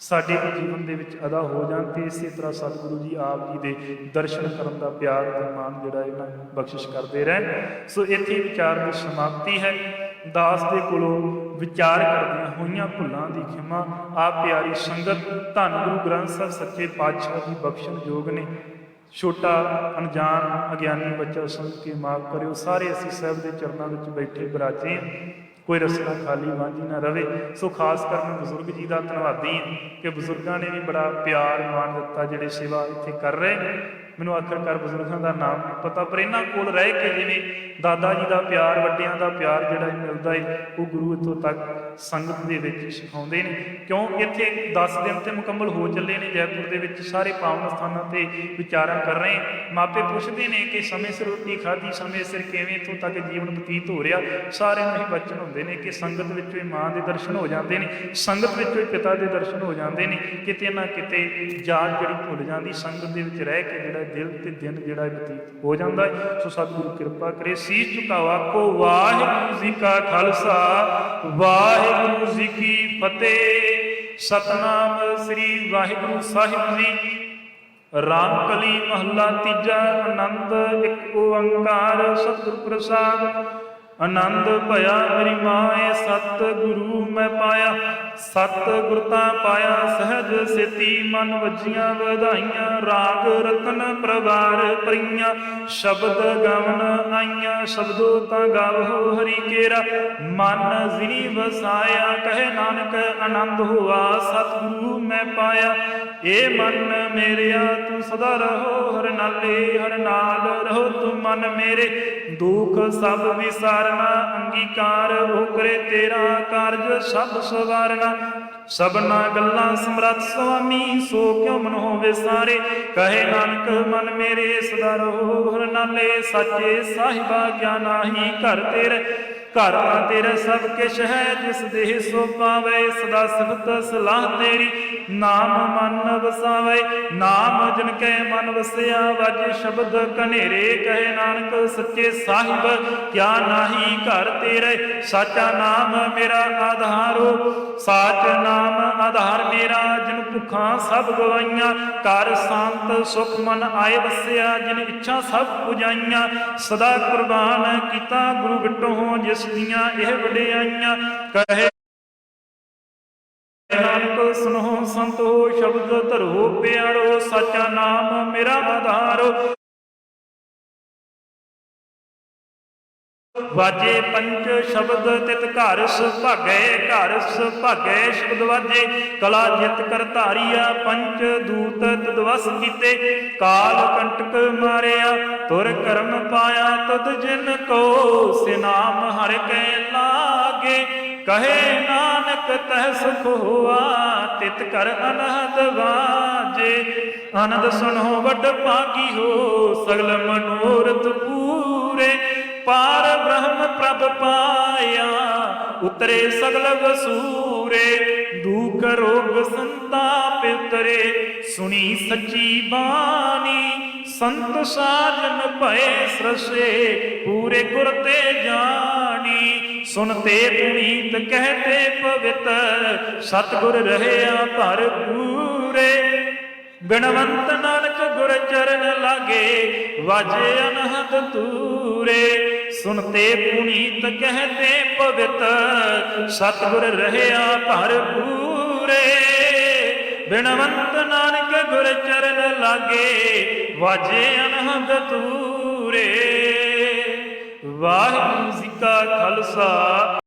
ਸਾਡੇ ਜੀਵਨ ਦੇ ਵਿੱਚ ਅਦਾ ਹੋ ਜਾਣ, ਤੇ ਇਸੇ ਤਰ੍ਹਾਂ ਸਤਿਗੁਰੂ ਜੀ ਆਪ ਜੀ ਦੇ ਦਰਸ਼ਨ ਕਰਨ ਦਾ ਪਿਆਰ ਤੇ ਮਾਣ ਜਿਹੜਾ ਇਹਨਾਂ ਬਖਸ਼ਿਸ਼ ਕਰਦੇ ਰਹਿਣ। ਸੋ ਇੱਥੇ ਵਿਚਾਰ ਦੀ ਸਮਾਪਤੀ ਹੈ। ਦਾਸ ਦੇ ਕੋਲੋਂ ਵਿਚਾਰ ਕਰਦਿਆਂ ਹੋਈਆਂ ਭੁੱਲਾਂ ਦੀ ਖਿਮਾ ਆਪ ਪਿਆਰੀ ਸੰਗਤ, ਧੰਨ ਗੁਰੂ ਗ੍ਰੰਥ ਸਾਹਿਬ ਸੱਚੇ ਪਾਤਸ਼ਾਹ ਦੀ ਬਖਸ਼ਣ ਯੋਗ ਨੇ। ਛੋਟਾ ਅਣਜਾਣ ਅਗਿਆਨੀ ਬੱਚਾ ਸਮਝ ਕੇ ਮਾਫ ਕਰਿਓ। ਸਾਰੇ ਅਸੀਂ ਸਾਹਿਬ ਦੇ ਚਰਨਾਂ ਵਿੱਚ ਬੈਠੇ ਬਰਾਜੇ ਹਾਂ, ਕੋਈ ਰਸਨਾ ਖਾਲੀ ਵਾਂਝੀ ਨਾ ਰਵੇ। ਸੋ ਖਾਸ ਕਰ ਮੈਂ ਬਜ਼ੁਰਗ ਜੀ ਦਾ ਧੰਨਵਾਦੀ ਹਾਂ ਕਿ ਬਜ਼ੁਰਗਾਂ ਨੇ ਵੀ ਬੜਾ ਪਿਆਰ ਮਾਣ ਦਿੱਤਾ, ਜਿਹੜੇ ਸੇਵਾ ਇੱਥੇ ਕਰ ਰਹੇ ਨੇ। ਮੈਨੂੰ ਆਖਰਕਾਰ ਬਜ਼ੁਰਗਾਂ ਦਾ ਨਾਮ ਨਹੀਂ ਪਤਾ, ਪਰ ਇਹਨਾਂ ਕੋਲ ਰਹਿ ਕੇ ਜਿਵੇਂ ਦਾਦਾ ਜੀ ਦਾ ਪਿਆਰ, ਵੱਡਿਆਂ ਦਾ ਪਿਆਰ ਜਿਹੜਾ ਮਿਲਦਾ ਹੈ, ਉਹ ਗੁਰੂ ਇੱਥੋਂ ਤੱਕ ਸੰਗਤ ਦੇ ਵਿੱਚ ਸਿਖਾਉਂਦੇ ਨੇ। ਕਿਉਂ ਇੱਥੇ 10 ਦਿਨ ਤੇ ਮੁਕੰਮਲ ਹੋ ਚੱਲੇ ਨੇ ਜੈਪੁਰ ਦੇ ਵਿੱਚ, ਸਾਰੇ ਪਾਵਨ ਸਥਾਨਾਂ ਤੇ ਵਿਚਾਰਾਂ ਕਰ ਰਹੇ। ਮਾਪੇ ਪੁੱਛਦੇ ਨੇ ਕਿ ਸਮੇਂ ਸਿਰ ਰੋਟੀ ਖਾਧੀ, ਸਮੇਂ ਸਿਰ ਕਿਵੇਂ ਇੱਥੋਂ ਤੱਕ ਜੀਵਨ ਬਤੀਤ ਹੋ ਰਿਹਾ। ਸਾਰਿਆਂ ਨੂੰ ਇਹ ਬਚਨ ਹੁੰਦੇ ਨੇ ਕਿ ਸੰਗਤ ਵਿੱਚੋਂ ਹੀ ਮਾਂ ਦੇ ਦਰਸ਼ਨ ਹੋ ਜਾਂਦੇ ਨੇ, ਸੰਗਤ ਵਿੱਚੋਂ ਹੀ ਪਿਤਾ ਦੇ ਦਰਸ਼ਨ ਹੋ ਜਾਂਦੇ ਨੇ। ਕਿਤੇ ਨਾ ਕਿਤੇ ਜਾਤ ਜਿਹੜੀ ਭੁੱਲ ਜਾਂਦੀ, ਸੰਗਤ ਦੇ ਵਿੱਚ ਰਹਿ ਕੇ ਜਿਹੜਾ ਦਿਲ ਤੇ ਦਿਨ ਜਿਹੜਾ ਬਤੀਤ ਹੋ ਜਾਂਦਾ ਹੈ। ਸੋ ਸਤਿਗੁਰੂ ਕਿਰਪਾ ਕਰੇ। ਸੀਸ ਝੁਕਾਓ, ਆਖੋ ਵਾਹਿਗੁਰੂ ਜੀ ਕਾ ਖਾਲਸਾ, ਵਾਹਿਗੁਰੂ ਜੀ ਕੀ ਫਤਿਹ। ਸਤਨਾਮ ਸ੍ਰੀ ਵਾਹਿਗੁਰੂ ਸਾਹਿਬ ਜੀ। ਰਾਮ ਕਲੀ ਮਹੱਲਾ ਤੀਜਾ। ਆਨੰਦ ਇੱਕ ਓੰਕਾਰ ਸਤਿਗੁਰ ਪ੍ਰਸਾਦ। ਆਨੰਦ ਭਇਆ ਮੇਰੀ ਮਾਏ, ਸਤ ਗੁਰੂ ਮੈਂ ਪਾਇਆ। ਸਤ ਗੁਰ ਤਾਂ ਪਾਇਆ ਸਹਿਜ ਸੇਤੀ, ਮਨ ਵੱਜੀਆਂ ਵਧਾਈਆਂ। ਰਾਗ ਰਤਨ ਪ੍ਰਵਾਰ ਪਰੀਆਂ, ਸ਼ਬਦ ਗਵਨ ਆਈਆਂ। ਸ਼ਬਦੋ ਤਾਂ ਗਾਵੋ ਹਰੀ ਕੇਰਾ, ਮਨ ਜ਼ਿਨੀ ਵਸਾਇਆ। ਕਹੇ ਨਾਨਕ ਆਨੰਦ ਹੋਆ, ਸਤਿਗੁਰੂ ਮੈਂ ਪਾਇਆ। ਏ ਮਨ ਮੇਰਿਆ ਤੂੰ ਸਦਾ ਰਹੋ ਹਰ ਨਾਲੇ, ਹਰ ਨਾਲ ਰਹੋ ਤੂੰ ਮਨ ਮੇਰੇ। ਦੁਖ ਸਭ ਵਿਸਾਰਨਾ, ਅੰਗੀਕਾਰ ਹੋ ਕਰੇ ਤੇਰਾ ਕਾਰਜ ਸਭ ਸਵਾਰਨਾ। ਸਭਨਾ ਗੱਲਾਂ ਸਮਰੱਥ ਸੁਆਮੀ, ਸੋ ਕਿਉ ਮਨੋ ਵਿਸਾਰੇ। ਕਹੇ ਨਾਨਕ ਮਨ ਮੇਰੇ ਸਦਾ ਰਹੋ ਹਰ ਨਾਲੇ। ਸਾਚੇ ਸਾਹਿਬਾ ਕਿਆ ਨਾਹੀ ਘਰ ਤੇਰੇ, ਘਰ ਤਾਂ ਤੇਰਾ ਸਭ ਕਿਛ ਹੈ। ਜਿਸ ਦੇਹ ਸੋ ਪਾਵੇ, ਸਦਾ ਸਿਫਤ ਸਲਾਹ ਤੇਰੀ। ਨਾਮ ਮਨ ਵਸਾਵੇ, ਨਾਮ ਜਿਨ ਕੈ ਮਨ ਵਸਿਆ। ਵਾਜੇ ਸ਼ਬਦ ਕਨੇਰੇ, ਕਹੇ ਨਾਨਕ ਸੱਚੇ ਸਾਹਿਬ ਕਿਆ ਨਾਹੀ ਘਰ ਤੇਰੇ। ਸਾਚਾ ਨਾਮ ਮੇਰਾ ਆਧਾਰੋ, ਸਾਚ ਨਾਮ ਆਧਾਰ ਮੇਰਾ। ਜਿਨ ਭੁੱਖਾਂ ਸਭ ਗਵਾਈਆਂ, ਘਰ ਸ਼ਾਂਤ ਸੁਖ ਮਨ ਆਏ ਵਸਿਆ। ਜਿਨ ਇੱਛਾ ਸਭ ਪੁਜਾਈਆਂ, ਸਦਾ ਕੁਰਬਾਨ ਕੀਤਾ ਗੁਰੂ ਬਿਟੋ। ਜਿਸ ਦੀਆਂ ਇਹ ਵਡਿਆਈਆਂ, ਕਹੇ ਨਾਨਕ ਸੁਨੋ ਸੰਤੋ। ਸ਼ਬਦ ਧਰੋ ਪਿਆਰੋ, ਸਾਚਾ ਨਾਮ ਮੇਰਾ ਆਧਾਰੋ। ਵਾਜੇ ਪੰਚ ਸ਼ਬਦ ਤਿਤ ਘਰ ਸੁਭਾਗੇ, ਘਰ ਸੁਭਾਗੇ ਸ਼ਬਦ ਵਾਜੇ। ਕਲਾ ਜਿਤ ਕਰ ਧਾਰੀਆ, ਪੰਚ ਦੂਤ ਤਿਤ ਵਸ ਕੀਤੇ। ਕਾਲ ਕੰਟਕ ਮਾਰਿਆ, ਤੁਰ ਕਰਮ ਪਾਇਆ। ਤੁਧ ਜਿਨ ਕੋ ਸੇ ਨਾਮ ਹਰਿ ਕੈ ਲਾਗੇ। ਕਹੇ ਨਾਨਕ ਤਹ ਸੁਖ ਹੋਆ, ਤਿਤ ਕਰ ਅਨਹਦ ਵਾਜੇ। ਆਨੰਦ ਸੁਣੋ ਵੱਡ ਭਾਗੀ ਹੋ, ਸਗਲ ਮਨੋਰਥ ਪੂਰੇ। ਪਾਰ ਬ੍ਰਹਮ ਪ੍ਰਭ ਪਾਇਆ, ਉਤਰੇ ਸਗਲ ਵਸੂਰੇ। ਦੁਖ ਰੋਗ ਸੰਤਾਪ ਉਤਰੇ, ਸੁਣੀ ਸੱਚੀ ਬਾਣੀ। ਸੰਤ ਸਾਜਨ ਭਏ ਸਰਸੇ, ਪੂਰੇ ਗੁਰ ਤੇ ਜਾਣੀ। ਸੁਨਤੇ ਪੁਨੀਤ ਕਹਤੇ ਪਵਿੱਤ, ਸਤਿਗੁਰ ਰਹਿਆ ਭਰਪੂਰੇ। ਬਿਨਵੰਤ ਨਾਨਕ ਗੁਰ ਚਰਨ ਲਾਗੇ, ਵਾਜੇ ਅਨਹਦ ਤੂਰੇ। ਸੁਨਤੇ ਪੁਨੀਤ ਕਹਤੇ ਪਵਿੱਤ, ਸਤਿਗੁਰ ਰਹਿਆ ਭਰਪੂਰੇ। ਬਿਨਵੰਤ ਨਾਨਕ ਗੁਰ ਚਰਨ ਲਾਗੇ, ਵਾਜੇ ਅਨਹਦ ਤੂਰੇ। ਵਾਹਿਗੁਰੂ ਜੀ ਕਾ ਖਾਲਸਾ,